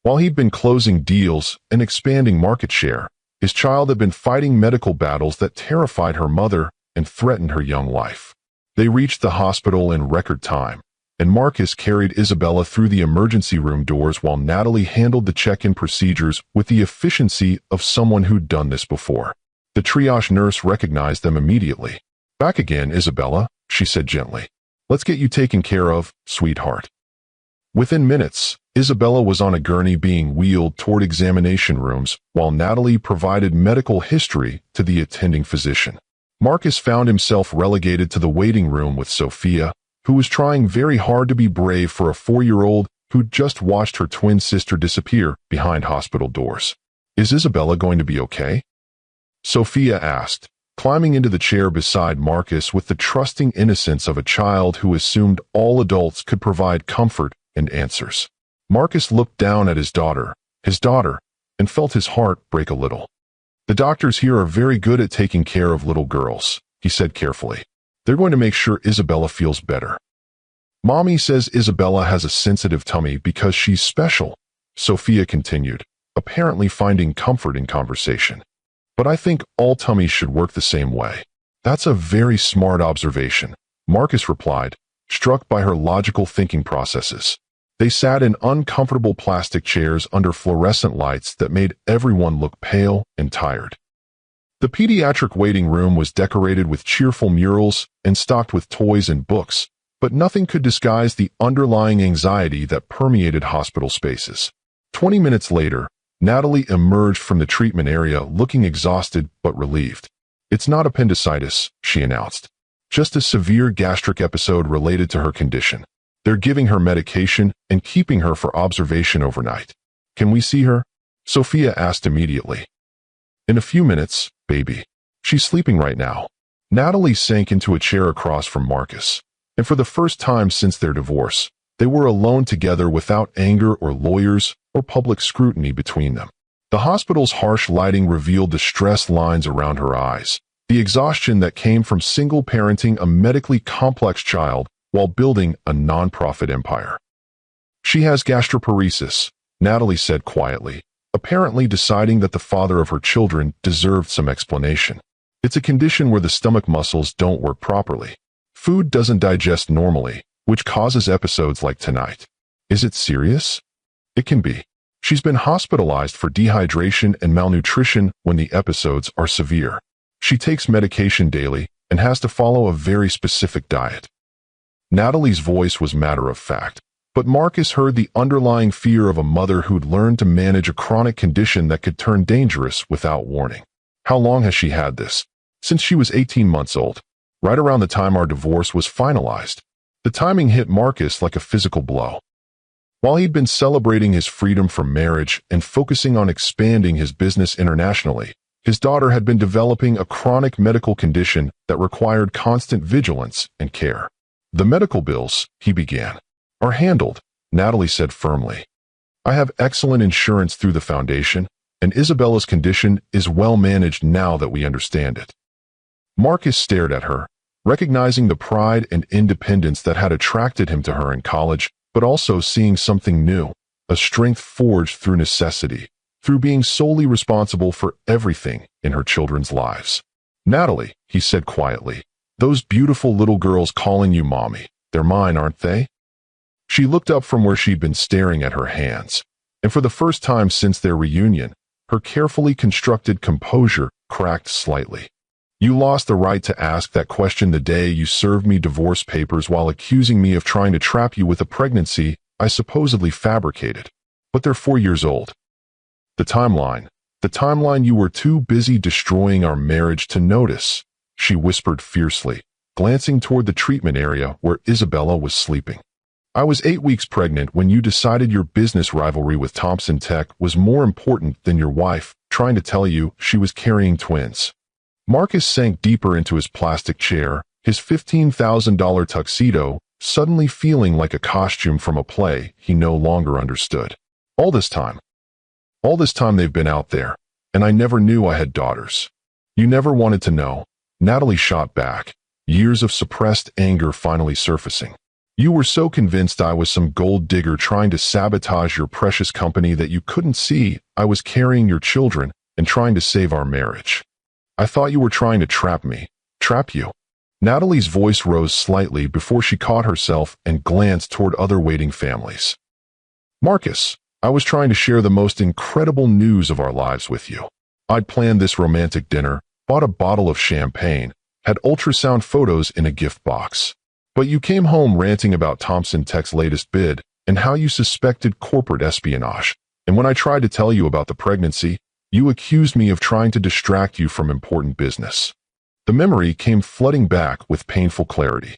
While he'd been closing deals and expanding market share, his child had been fighting medical battles that terrified her mother and threatened her young life. They reached the hospital in record time, and Marcus carried Isabella through the emergency room doors while Natalie handled the check-in procedures with the efficiency of someone who'd done this before. The triage nurse recognized them immediately. "Back again, Isabella," she said gently. "Let's get you taken care of, sweetheart." Within minutes, Isabella was on a gurney being wheeled toward examination rooms while Natalie provided medical history to the attending physician. Marcus found himself relegated to the waiting room with Sophia, who was trying very hard to be brave for a 4-year-old who'd just watched her twin sister disappear behind hospital doors. "Is Isabella going to be okay?" Sophia asked, climbing into the chair beside Marcus with the trusting innocence of a child who assumed all adults could provide comfort and answers. Marcus looked down at his daughter, and felt his heart break a little. "The doctors here are very good at taking care of little girls," he said carefully. "They're going to make sure Isabella feels better." "Mommy says Isabella has a sensitive tummy because she's special," Sophia continued, apparently finding comfort in conversation. "But I think all tummies should work the same way." "That's a very smart observation," Marcus replied, struck by her logical thinking processes. They sat in uncomfortable plastic chairs under fluorescent lights that made everyone look pale and tired. The pediatric waiting room was decorated with cheerful murals and stocked with toys and books, but nothing could disguise the underlying anxiety that permeated hospital spaces. 20 minutes later, Natalie emerged from the treatment area looking exhausted but relieved. "It's not appendicitis," she announced. "Just a severe gastric episode related to her condition. They're giving her medication and keeping her for observation overnight." "Can we see her?" Sophia asked immediately. "In a few minutes, baby. She's sleeping right now." Natalie sank into a chair across from Marcus, and for the first time since their divorce, they were alone together without anger or lawyers or public scrutiny between them. The hospital's harsh lighting revealed the stress lines around her eyes, The exhaustion that came from single parenting a medically complex child while building a non-profit empire. She has gastroparesis, Natalie said quietly, apparently deciding that the father of her children deserved some explanation. It's a condition where the stomach muscles don't work properly. Food doesn't digest normally, which causes episodes like tonight. Is it serious? It can be. She's been hospitalized for dehydration and malnutrition when the episodes are severe. She takes medication daily and has to follow a very specific diet. Natalie's voice was matter-of-fact, but Marcus heard the underlying fear of a mother who'd learned to manage a chronic condition that could turn dangerous without warning. How long has she had this? Since she was 18 months old, right around the time our divorce was finalized. The timing hit Marcus like a physical blow. While he'd been celebrating his freedom from marriage and focusing on expanding his business internationally, his daughter had been developing a chronic medical condition that required constant vigilance and care. The medical bills, he began, are handled, Natalie said firmly. I have excellent insurance through the foundation, and Isabella's condition is well managed now that we understand it. Marcus stared at her, recognizing the pride and independence that had attracted him to her in college, but also seeing something new, a strength forged through necessity, through being solely responsible for everything in her children's lives. Natalie, he said quietly, those beautiful little girls calling you mommy, they're mine, aren't they? She looked up from where she'd been staring at her hands, and for the first time since their reunion, her carefully constructed composure cracked slightly. You lost the right to ask that question the day you served me divorce papers while accusing me of trying to trap you with a pregnancy I supposedly fabricated. But they're 4 years old. The timeline you were too busy destroying our marriage to notice, she whispered fiercely, glancing toward the treatment area where Isabella was sleeping. I was 8 weeks pregnant when you decided your business rivalry with Thompson Tech was more important than your wife trying to tell you she was carrying twins. Marcus sank deeper into his plastic chair, his $15,000 tuxedo suddenly feeling like a costume from a play he no longer understood. All this time they've been out there, and I never knew I had daughters. You never wanted to know, Natalie shot back, years of suppressed anger finally surfacing. You were so convinced I was some gold digger trying to sabotage your precious company that you couldn't see I was carrying your children and trying to save our marriage. I thought you were trying to trap me. Trap you. Natalie's voice rose slightly before she caught herself and glanced toward other waiting families. Marcus, I was trying to share the most incredible news of our lives with you. I'd planned this romantic dinner, bought a bottle of champagne, had ultrasound photos in a gift box. But you came home ranting about Thompson Tech's latest bid and how you suspected corporate espionage. And when I tried to tell you about the pregnancy, you accused me of trying to distract you from important business. The memory came flooding back with painful clarity.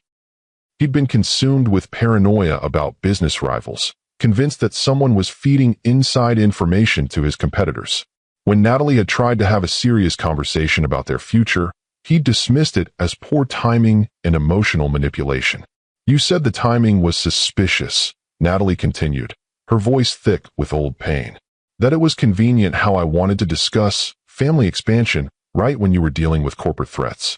He'd been consumed with paranoia about business rivals, convinced that someone was feeding inside information to his competitors. When Natalie had tried to have a serious conversation about their future, he dismissed it as poor timing and emotional manipulation. You said the timing was suspicious, Natalie continued, her voice thick with old pain. That it was convenient how I wanted to discuss family expansion right when you were dealing with corporate threats.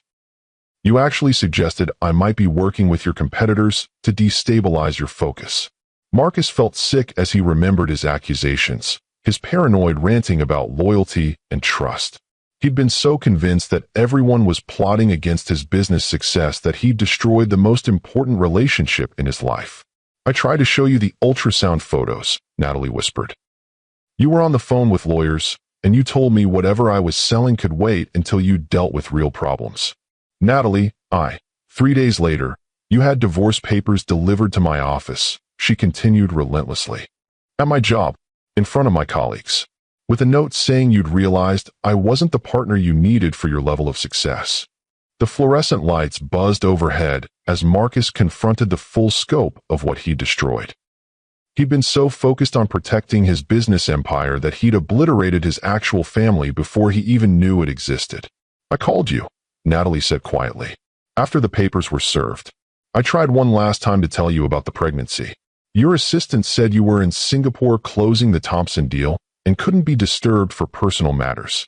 You actually suggested I might be working with your competitors to destabilize your focus. Marcus felt sick as he remembered his accusations, his paranoid ranting about loyalty and trust. He'd been so convinced that everyone was plotting against his business success that he'd destroyed the most important relationship in his life. I tried to show you the ultrasound photos, Natalie whispered. You were on the phone with lawyers, and you told me whatever I was selling could wait until you dealt with real problems. Natalie, 3 days later, you had divorce papers delivered to my office, she continued relentlessly. At my job, in front of my colleagues, with a note saying you'd realized I wasn't the partner you needed for your level of success. The fluorescent lights buzzed overhead as Marcus confronted the full scope of what he'd destroyed. He'd been so focused on protecting his business empire that he'd obliterated his actual family before he even knew it existed. I called you, Natalie said quietly, after the papers were served. I tried one last time to tell you about the pregnancy. Your assistant said you were in Singapore closing the Thompson deal and couldn't be disturbed for personal matters.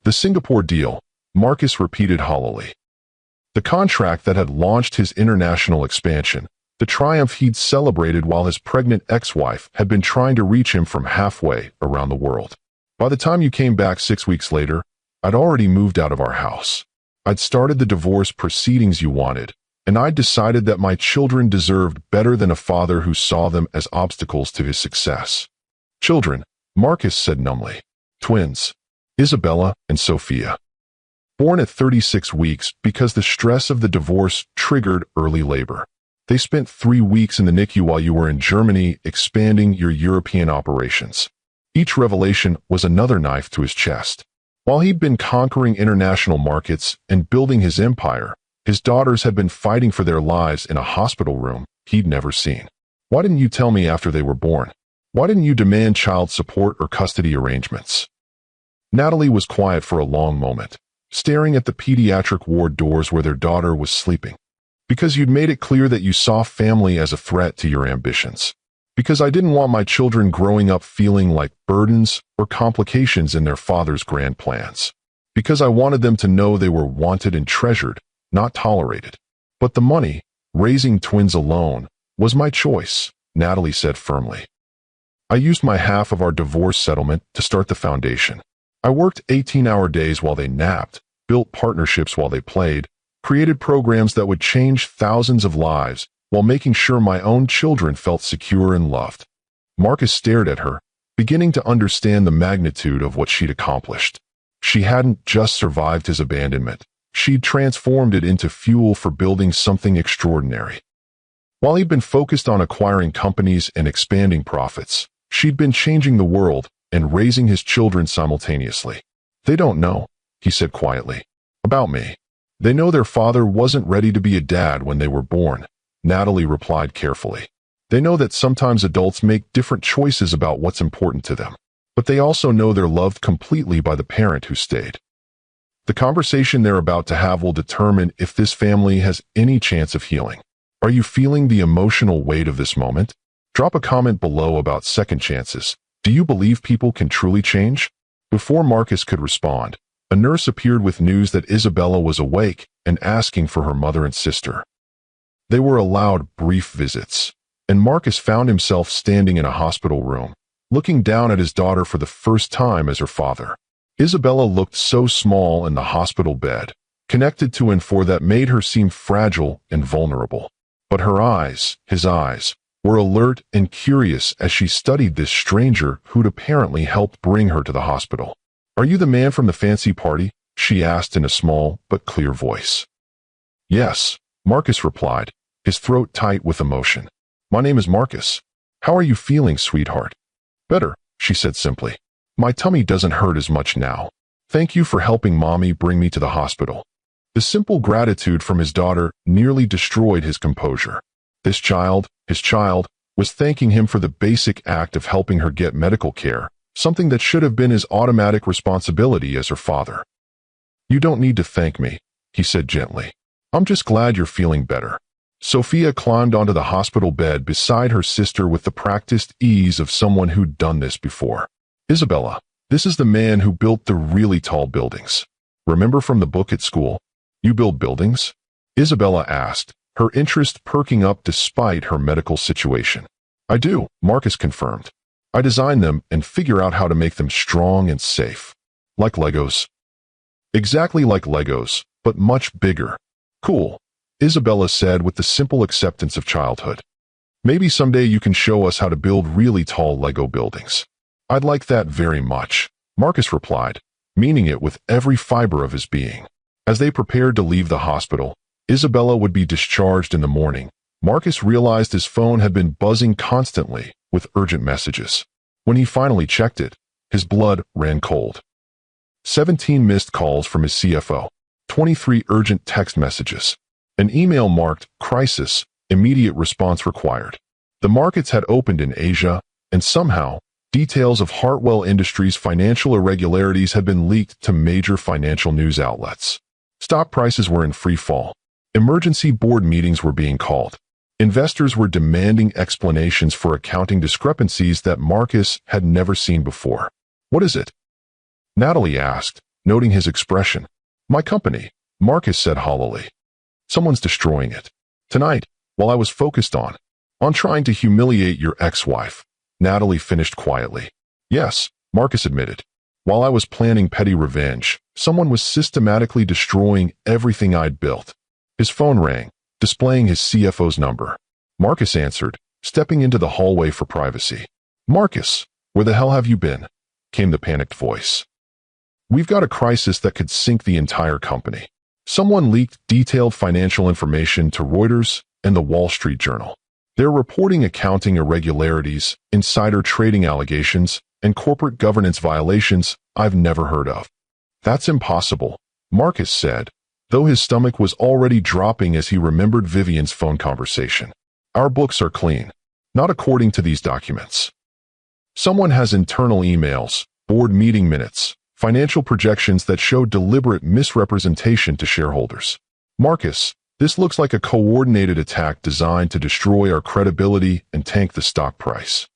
The Singapore deal, Marcus repeated hollowly. The contract that had launched his international expansion, the triumph he'd celebrated while his pregnant ex-wife had been trying to reach him from halfway around the world. By the time you came back 6 weeks later, I'd already moved out of our house. I'd started the divorce proceedings you wanted, and I'd decided that my children deserved better than a father who saw them as obstacles to his success. Children, Marcus said numbly. Twins, Isabella and Sophia. Born at 36 weeks because the stress of the divorce triggered early labor. They spent 3 weeks in the NICU while you were in Germany expanding your European operations. Each revelation was another knife to his chest. While he'd been conquering international markets and building his empire, his daughters had been fighting for their lives in a hospital room he'd never seen. Why didn't you tell me after they were born? Why didn't you demand child support or custody arrangements? Natalie was quiet for a long moment, staring at the pediatric ward doors where their daughter was sleeping. Because you'd made it clear that you saw family as a threat to your ambitions. Because I didn't want my children growing up feeling like burdens or complications in their father's grand plans. Because I wanted them to know they were wanted and treasured, not tolerated. But the money, raising twins alone, was my choice, Natalie said firmly. I used my half of our divorce settlement to start the foundation. I worked 18-hour days while they napped, built partnerships while they played, created programs that would change thousands of lives while making sure my own children felt secure and loved. Marcus stared at her, beginning to understand the magnitude of what she'd accomplished. She hadn't just survived his abandonment. She'd transformed it into fuel for building something extraordinary. While he'd been focused on acquiring companies and expanding profits, she'd been changing the world and raising his children simultaneously. They don't know, he said quietly, about me. They know their father wasn't ready to be a dad when they were born, Natalie replied carefully. They know that sometimes adults make different choices about what's important to them, but they also know they're loved completely by the parent who stayed. The conversation they're about to have will determine if this family has any chance of healing. Are you feeling the emotional weight of this moment? Drop a comment below about second chances. Do you believe people can truly change? Before Marcus could respond, a nurse appeared with news that Isabella was awake and asking for her mother and sister. They were allowed brief visits, and Marcus found himself standing in a hospital room, looking down at his daughter for the first time as her father. Isabella looked so small in the hospital bed, connected to an for that made her seem fragile and vulnerable. But her eyes, his eyes, were alert and curious as she studied this stranger who'd apparently helped bring her to the hospital. "Are you the man from the fancy party?" she asked in a small but clear voice. "Yes," Marcus replied, his throat tight with emotion. "My name is Marcus. How are you feeling, sweetheart?" "Better," she said simply. "My tummy doesn't hurt as much now. Thank you for helping Mommy bring me to the hospital." The simple gratitude from his daughter nearly destroyed his composure. His child, was thanking him for the basic act of helping her get medical care, something that should have been his automatic responsibility as her father. "You don't need to thank me," he said gently. "I'm just glad you're feeling better." Sophia climbed onto the hospital bed beside her sister with the practiced ease of someone who'd done this before. "Isabella, this is the man who built the really tall buildings. Remember from the book at school? You build buildings?" Isabella asked, her interest perking up despite her medical situation. "I do," Marcus confirmed. "I design them and figure out how to make them strong and safe. Like Legos." "Exactly like Legos, but much bigger." "Cool," Isabella said with the simple acceptance of childhood. "Maybe someday you can show us how to build really tall Lego buildings." "I'd like that very much," Marcus replied, meaning it with every fiber of his being. As they prepared to leave the hospital, Isabella would be discharged in the morning. Marcus realized his phone had been buzzing constantly with urgent messages. When he finally checked it, his blood ran cold. 17 missed calls from his CFO, 23 urgent text messages, an email marked "Crisis, immediate response required." The markets had opened in Asia, and somehow, details of Hartwell Industries' financial irregularities had been leaked to major financial news outlets. Stock prices were in free fall. Emergency board meetings were being called. Investors were demanding explanations for accounting discrepancies that Marcus had never seen before. "What is it?" Natalie asked, noting his expression. My company, Marcus said hollowly. Someone's destroying it. Tonight, while I was focused on trying to humiliate your ex-wife, Natalie finished quietly. Yes, Marcus admitted. While I was planning petty revenge, someone was systematically destroying everything I'd built. His phone rang, displaying his CFO's number. Marcus answered, stepping into the hallway for privacy. Marcus, where the hell have you been? Came the panicked voice. We've got a crisis that could sink the entire company. Someone leaked detailed financial information to Reuters and the Wall Street Journal. They're reporting accounting irregularities, insider trading allegations, and corporate governance violations I've never heard of. That's impossible, Marcus said, though his stomach was already dropping as he remembered Vivian's phone conversation. Our books are clean, not according to these documents. Someone has internal emails, board meeting minutes, financial projections that show deliberate misrepresentation to shareholders. Marcus, this looks like a coordinated attack designed to destroy our credibility and tank the stock price.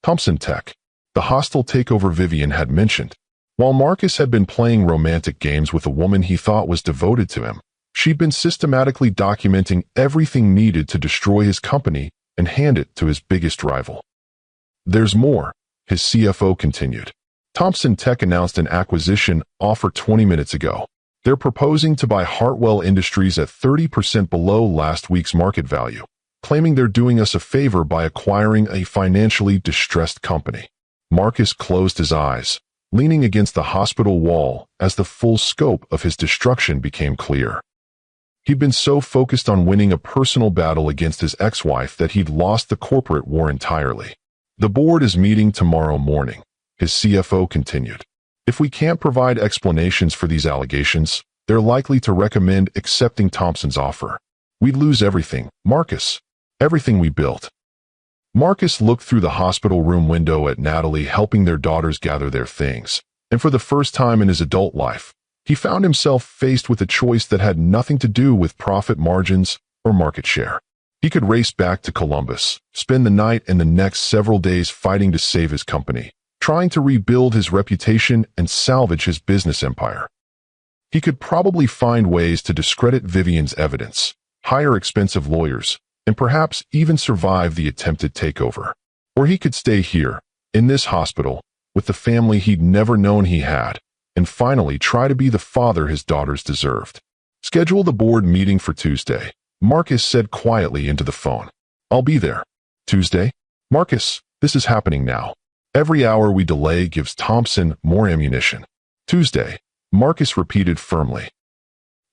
Thompson Tech, the hostile takeover Vivian had mentioned. While Marcus had been playing romantic games with a woman he thought was devoted to him, she'd been systematically documenting everything needed to destroy his company and hand it to his biggest rival. There's more, his CFO continued. Thompson Tech announced an acquisition offer 20 minutes ago. They're proposing to buy Hartwell Industries at 30% below last week's market value, claiming they're doing us a favor by acquiring a financially distressed company. Marcus closed his eyes, leaning against the hospital wall as the full scope of his destruction became clear. He'd been so focused on winning a personal battle against his ex-wife that he'd lost the corporate war entirely. The board is meeting tomorrow morning, his CFO continued. If we can't provide explanations for these allegations, they're likely to recommend accepting Thompson's offer. We'd lose everything, Marcus. Everything we built. Marcus looked through the hospital room window at Natalie helping their daughters gather their things, and for the first time in his adult life, he found himself faced with a choice that had nothing to do with profit margins or market share. He could race back to Columbus, spend the night and the next several days fighting to save his company, trying to rebuild his reputation and salvage his business empire. He could probably find ways to discredit Vivian's evidence, hire expensive lawyers, and perhaps even survive the attempted takeover. Or he could stay here, in this hospital, with the family he'd never known he had, and finally try to be the father his daughters deserved. Schedule the board meeting for Tuesday, Marcus said quietly into the phone. I'll be there. Tuesday? Marcus, this is happening now. Every hour we delay gives Thompson more ammunition. Tuesday, Marcus repeated firmly.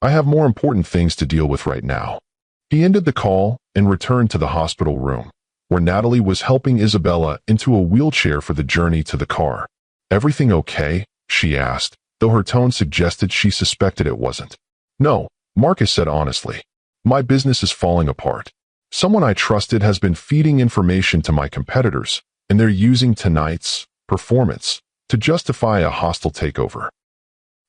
I have more important things to deal with right now. He ended the call and returned to the hospital room, where Natalie was helping Isabella into a wheelchair for the journey to the car. Everything okay? She asked, though her tone suggested she suspected it wasn't. No, Marcus said honestly. My business is falling apart. Someone I trusted has been feeding information to my competitors, and they're using tonight's performance to justify a hostile takeover.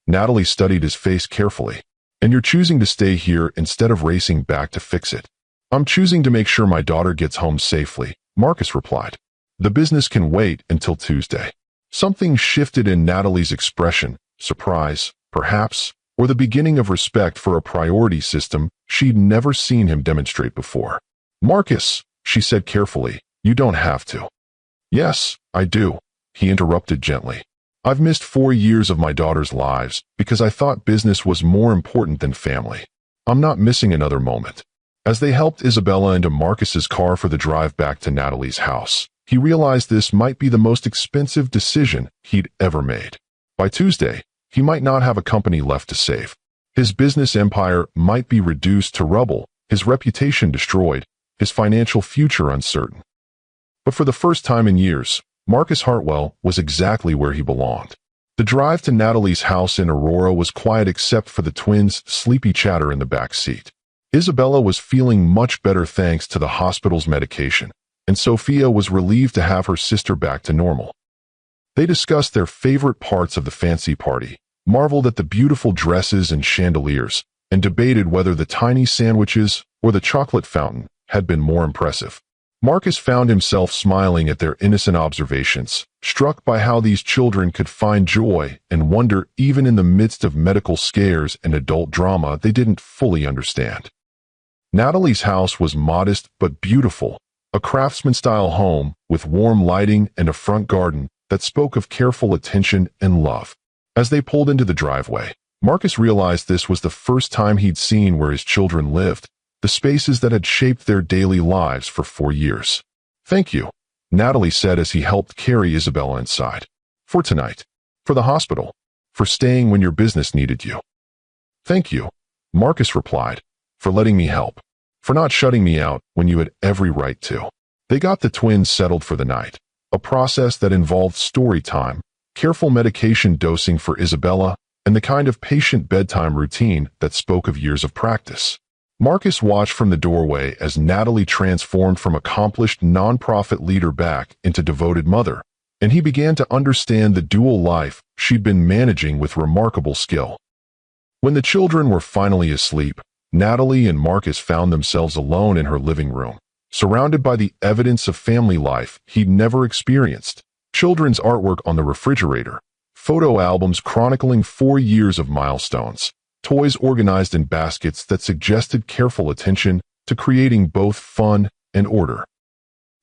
Natalie studied his face carefully. And you're choosing to stay here instead of racing back to fix it. I'm choosing to make sure my daughter gets home safely, Marcus replied. The business can wait until Tuesday. Something shifted in Natalie's expression, surprise, perhaps, or the beginning of respect for a priority system she'd never seen him demonstrate before. Marcus, she said carefully, you don't have to. Yes, I do, he interrupted gently. I've missed 4 years of my daughter's lives because I thought business was more important than family. I'm not missing another moment. As they helped Isabella into Marcus's car for the drive back to Natalie's house, he realized this might be the most expensive decision he'd ever made. By Tuesday, he might not have a company left to save. His business empire might be reduced to rubble, his reputation destroyed, his financial future uncertain. But for the first time in years, Marcus Hartwell was exactly where he belonged. The drive to Natalie's house in Aurora was quiet except for the twins' sleepy chatter in the back seat. Isabella was feeling much better thanks to the hospital's medication, and Sophia was relieved to have her sister back to normal. They discussed their favorite parts of the fancy party, marveled at the beautiful dresses and chandeliers, and debated whether the tiny sandwiches or the chocolate fountain had been more impressive. Marcus found himself smiling at their innocent observations, struck by how these children could find joy and wonder even in the midst of medical scares and adult drama they didn't fully understand. Natalie's house was modest but beautiful, a craftsman-style home with warm lighting and a front garden that spoke of careful attention and love. As they pulled into the driveway, Marcus realized this was the first time he'd seen where his children lived, the spaces that had shaped their daily lives for 4 years. "Thank you," Natalie said as he helped carry Isabella inside. "For tonight. For the hospital. For staying when your business needed you." "Thank you," Marcus replied, "for letting me help. For not shutting me out when you had every right to." They got the twins settled for the night, a process that involved story time, careful medication dosing for Isabella, and the kind of patient bedtime routine that spoke of years of practice. Marcus watched from the doorway as Natalie transformed from accomplished nonprofit leader back into devoted mother, and he began to understand the dual life she'd been managing with remarkable skill. When the children were finally asleep, Natalie and Marcus found themselves alone in her living room, surrounded by the evidence of family life he'd never experienced: children's artwork on the refrigerator, photo albums chronicling 4 years of milestones, toys organized in baskets that suggested careful attention to creating both fun and order.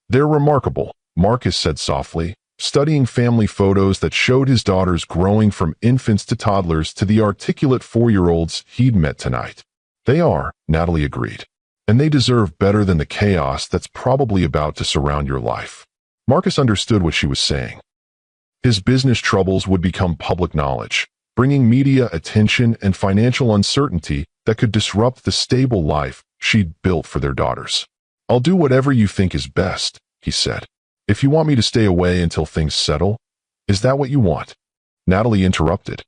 "They're remarkable," Marcus said softly, studying family photos that showed his daughters growing from infants to toddlers to the articulate 4-year-olds he'd met tonight. "They are," Natalie agreed. "And they deserve better than the chaos that's probably about to surround your life." Marcus understood what she was saying. His business troubles would become public knowledge, bringing media attention and financial uncertainty that could disrupt the stable life she'd built for their daughters. "I'll do whatever you think is best," he said. "If you want me to stay away until things settle, is that what you want?" Natalie interrupted.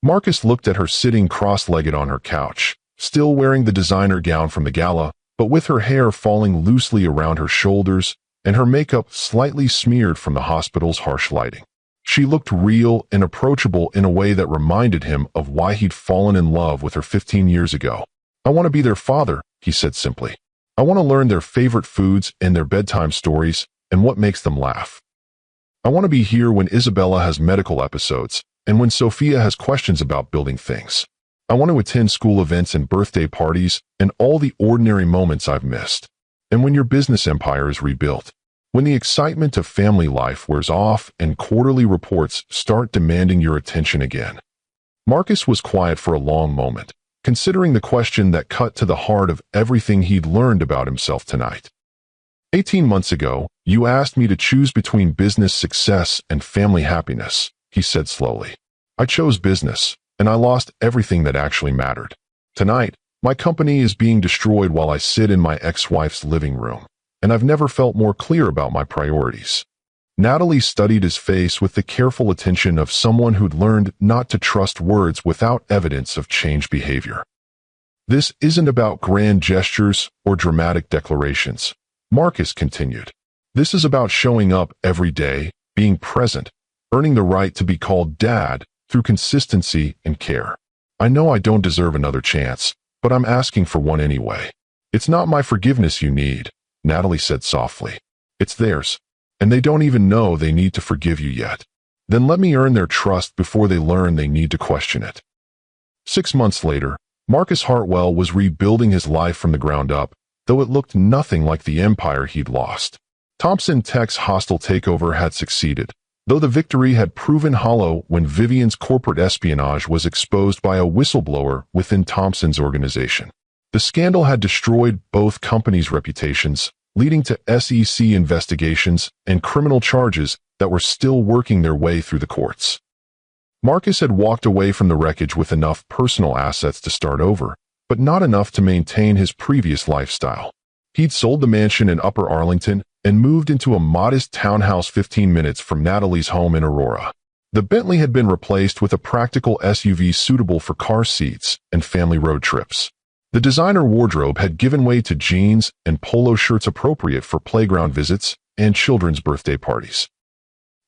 Marcus looked at her sitting cross-legged on her couch, still wearing the designer gown from the gala, but with her hair falling loosely around her shoulders and her makeup slightly smeared from the hospital's harsh lighting. She looked real and approachable in a way that reminded him of why he'd fallen in love with her 15 years ago. "I want to be their father," he said simply. "I want to learn their favorite foods and their bedtime stories and what makes them laugh. I want to be here when Isabella has medical episodes and when Sophia has questions about building things. I want to attend school events and birthday parties and all the ordinary moments I've missed. And when your business empire is rebuilt, when the excitement of family life wears off and quarterly reports start demanding your attention again." Marcus was quiet for a long moment, considering the question that cut to the heart of everything he'd learned about himself tonight. 18 months ago, you asked me to choose between business success and family happiness," he said slowly. "I chose business, and I lost everything that actually mattered. Tonight, my company is being destroyed while I sit in my ex-wife's living room, and I've never felt more clear about my priorities." Natalie studied his face with the careful attention of someone who'd learned not to trust words without evidence of changed behavior. "This isn't about grand gestures or dramatic declarations," Marcus continued. "This is about showing up every day, being present, earning the right to be called Dad through consistency and care. I know I don't deserve another chance, but I'm asking for one anyway. It's not my forgiveness you need," Natalie said softly. "It's theirs, and they don't even know they need to forgive you yet. Then let me earn their trust before they learn they need to question it." 6 months later, Marcus Hartwell was rebuilding his life from the ground up, though it looked nothing like the empire he'd lost. Thompson Tech's hostile takeover had succeeded, though the victory had proven hollow when Vivian's corporate espionage was exposed by a whistleblower within Thompson's organization. The scandal had destroyed both companies' reputations, leading to SEC investigations and criminal charges that were still working their way through the courts. Marcus had walked away from the wreckage with enough personal assets to start over, but not enough to maintain his previous lifestyle. He'd sold the mansion in Upper Arlington and moved into a modest townhouse 15 minutes from Natalie's home in Aurora. The Bentley had been replaced with a practical SUV suitable for car seats and family road trips. The designer wardrobe had given way to jeans and polo shirts appropriate for playground visits and children's birthday parties.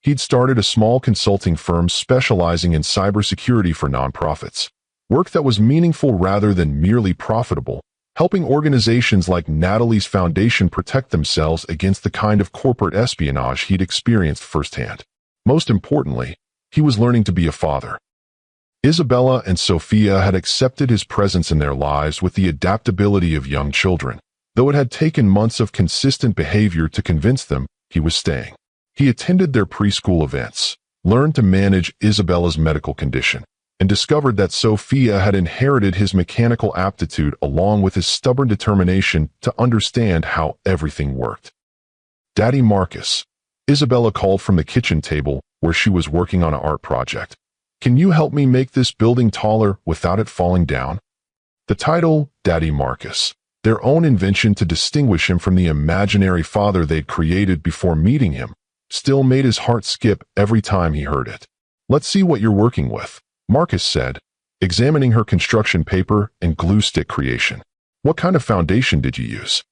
He'd started a small consulting firm specializing in cybersecurity for nonprofits, work that was meaningful rather than merely profitable, helping organizations like Natalie's foundation protect themselves against the kind of corporate espionage he'd experienced firsthand. Most importantly, he was learning to be a father. Isabella and Sophia had accepted his presence in their lives with the adaptability of young children, though it had taken months of consistent behavior to convince them he was staying. He attended their preschool events, learned to manage Isabella's medical condition, and discovered that Sophia had inherited his mechanical aptitude along with his stubborn determination to understand how everything worked. "Daddy Marcus," Isabella called from the kitchen table where she was working on an art project. "Can you help me make this building taller without it falling down?" The title, Daddy Marcus, their own invention to distinguish him from the imaginary father they'd created before meeting him, still made his heart skip every time he heard it. "Let's see what you're working with," Marcus said, examining her construction paper and glue stick creation. "What kind of foundation did you use?"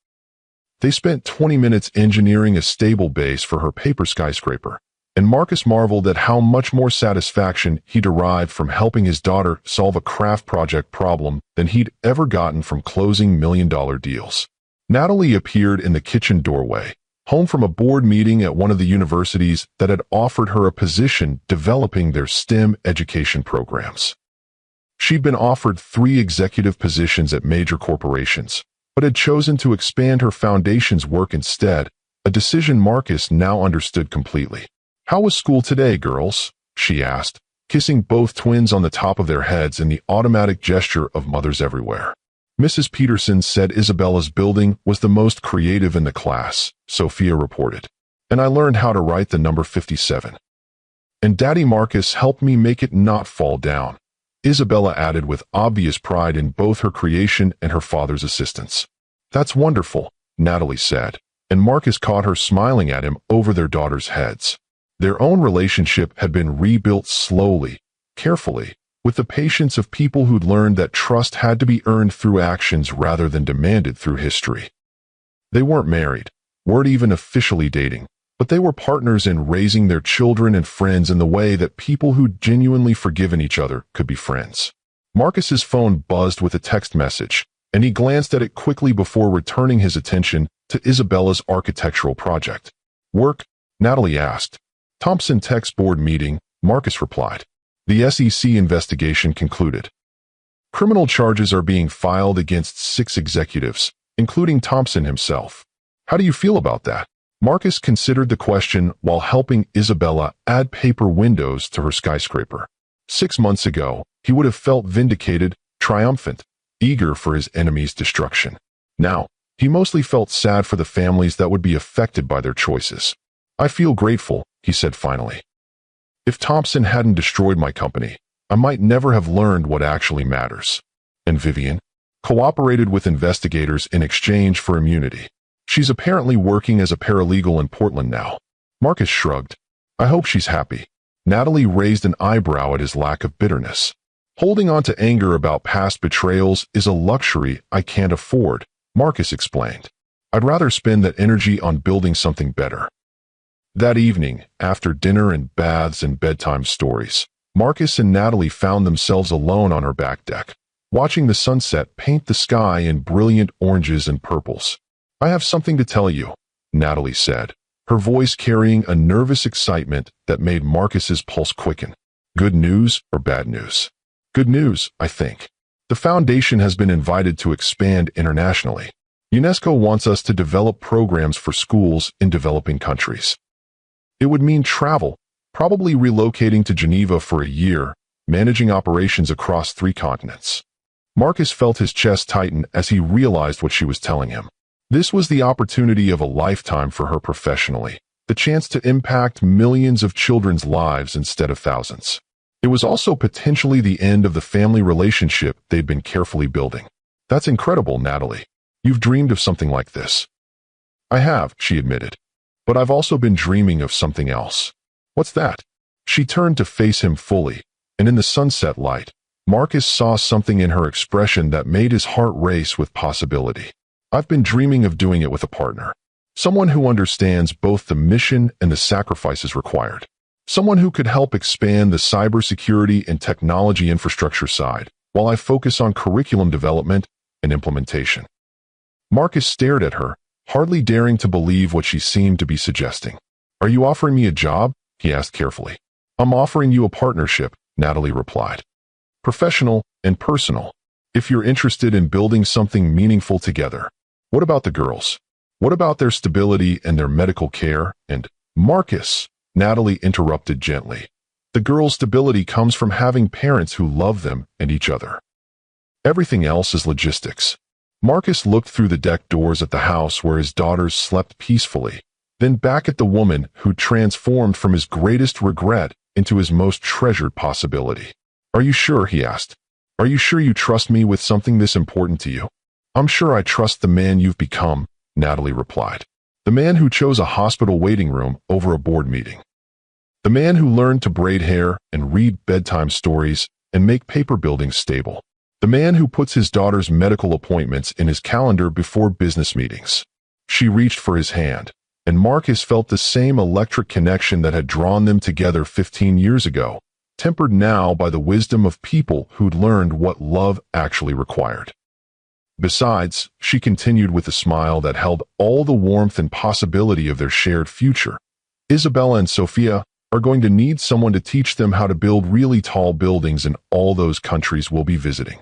They spent 20 minutes engineering a stable base for her paper skyscraper, and Marcus marveled at how much more satisfaction he derived from helping his daughter solve a craft project problem than he'd ever gotten from closing million-dollar deals. Natalie appeared in the kitchen doorway, home from a board meeting at one of the universities that had offered her a position developing their STEM education programs. She'd been offered 3 executive positions at major corporations, but had chosen to expand her foundation's work instead, a decision Marcus now understood completely. "How was school today, girls?" she asked, kissing both twins on the top of their heads in the automatic gesture of mothers everywhere. "Mrs. Peterson said Isabella's building was the most creative in the class," Sophia reported. "And I learned how to write the number 57. And Daddy Marcus helped me make it not fall down," Isabella added with obvious pride in both her creation and her father's assistance. "That's wonderful," Natalie said, and Marcus caught her smiling at him over their daughters' heads. Their own relationship had been rebuilt slowly, carefully, with the patience of people who'd learned that trust had to be earned through actions rather than demanded through history. They weren't married, weren't even officially dating, but they were partners in raising their children and friends in the way that people who'd genuinely forgiven each other could be friends. Marcus's phone buzzed with a text message, and he glanced at it quickly before returning his attention to Isabella's architectural project. "Work?" Natalie asked. "Thompson Tech's board meeting," Marcus replied. "The SEC investigation concluded. Criminal charges are being filed against 6 executives, including Thompson himself. How do you feel about that?" Marcus considered the question while helping Isabella add paper windows to her skyscraper. 6 months ago, he would have felt vindicated, triumphant, eager for his enemy's destruction. Now, he mostly felt sad for the families that would be affected by their choices. "I feel grateful," he said finally. "If Thompson hadn't destroyed my company, I might never have learned what actually matters." "And Vivian?" "Cooperated with investigators in exchange for immunity. She's apparently working as a paralegal in Portland now." Marcus shrugged. "I hope she's happy." Natalie raised an eyebrow at his lack of bitterness. "Holding on to anger about past betrayals is a luxury I can't afford," Marcus explained. "I'd rather spend that energy on building something better." That evening, after dinner and baths and bedtime stories, Marcus and Natalie found themselves alone on her back deck, watching the sunset paint the sky in brilliant oranges and purples. "I have something to tell you," Natalie said, her voice carrying a nervous excitement that made Marcus's pulse quicken. "Good news or bad news?" "Good news, I think. The foundation has been invited to expand internationally. UNESCO wants us to develop programs for schools in developing countries. It would mean travel, probably relocating to Geneva for a year, managing operations across 3 continents. Marcus felt his chest tighten as he realized what she was telling him. This was the opportunity of a lifetime for her professionally, the chance to impact millions of children's lives instead of thousands. It was also potentially the end of the family relationship they'd been carefully building. That's incredible, Natalie. You've dreamed of something like this. I have, she admitted. But I've also been dreaming of something else. What's that? She turned to face him fully, and in the sunset light, Marcus saw something in her expression that made his heart race with possibility. I've been dreaming of doing it with a partner. Someone who understands both the mission and the sacrifices required. Someone who could help expand the cybersecurity and technology infrastructure side, while I focus on curriculum development, and implementation. Marcus stared at her, hardly daring to believe what she seemed to be suggesting. "Are you offering me a job?" he asked carefully. "I'm offering you a partnership," Natalie replied. "Professional and personal. If you're interested in building something meaningful together. What about the girls? What about their stability and their medical care? And Marcus," Natalie interrupted gently. "The girls' stability comes from having parents who love them and each other. Everything else is logistics." Marcus looked through the deck doors at the house where his daughters slept peacefully, then back at the woman who transformed from his greatest regret into his most treasured possibility. "Are you sure?" he asked. "Are you sure you trust me with something this important to you?" "I'm sure I trust the man you've become," Natalie replied. "The man who chose a hospital waiting room over a board meeting. The man who learned to braid hair and read bedtime stories and make paper buildings stable. The man who puts his daughter's medical appointments in his calendar before business meetings." She reached for his hand, and Marcus felt the same electric connection that had drawn them together 15 years ago, tempered now by the wisdom of people who'd learned what love actually required. Besides, she continued with a smile that held all the warmth and possibility of their shared future, Isabella and Sophia are going to need someone to teach them how to build really tall buildings in all those countries we'll be visiting.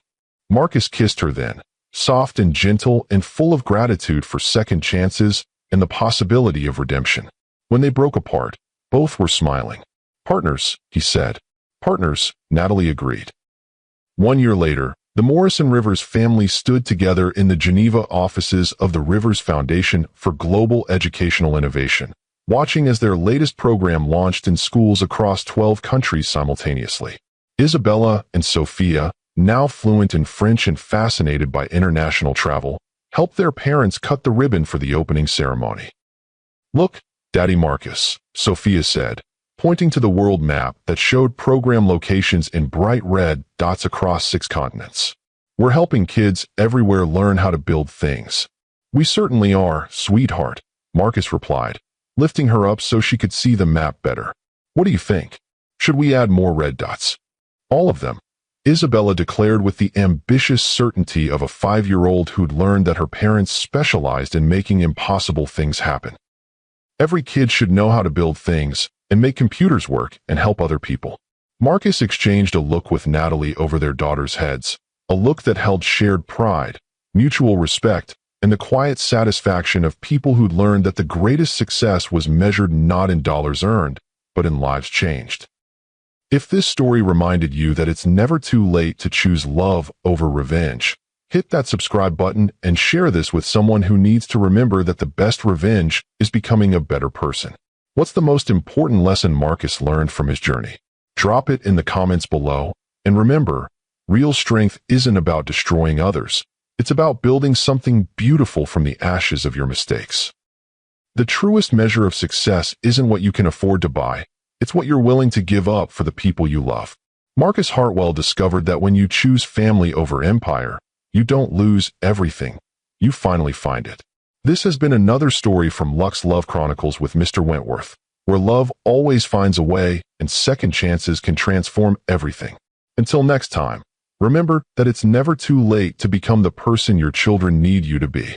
Marcus kissed her then, soft and gentle and full of gratitude for second chances and the possibility of redemption. When they broke apart, both were smiling. "Partners," he said. "Partners," Natalie agreed. 1 year later, the Morrison Rivers family stood together in the Geneva offices of the Rivers Foundation for Global Educational Innovation, watching as their latest program launched in schools across 12 countries simultaneously. Isabella and Sophia, now fluent in French and fascinated by international travel, helped their parents cut the ribbon for the opening ceremony. "Look, Daddy Marcus," Sophia said, pointing to the world map that showed program locations in bright red dots across 6 continents. "We're helping kids everywhere learn how to build things." "We certainly are, sweetheart," Marcus replied, lifting her up so she could see the map better. "What do you think? Should we add more red dots?" "All of them," Isabella declared with the ambitious certainty of a 5-year-old who'd learned that her parents specialized in making impossible things happen. "Every kid should know how to build things and make computers work and help other people." Marcus exchanged a look with Natalie over their daughters' heads, a look that held shared pride, mutual respect, and the quiet satisfaction of people who'd learned that the greatest success was measured not in dollars earned, but in lives changed. If this story reminded you that it's never too late to choose love over revenge, hit that subscribe button and share this with someone who needs to remember that the best revenge is becoming a better person. What's the most important lesson Marcus learned from his journey? Drop it in the comments below, and remember, real strength isn't about destroying others. It's about building something beautiful from the ashes of your mistakes. The truest measure of success isn't what you can afford to buy, it's what you're willing to give up for the people you love. Marcus Hartwell discovered that when you choose family over empire, you don't lose everything. You finally find it. This has been another story from Lux Love Chronicles with Mr. Wentworth, where love always finds a way and second chances can transform everything. Until next time, remember that it's never too late to become the person your children need you to be.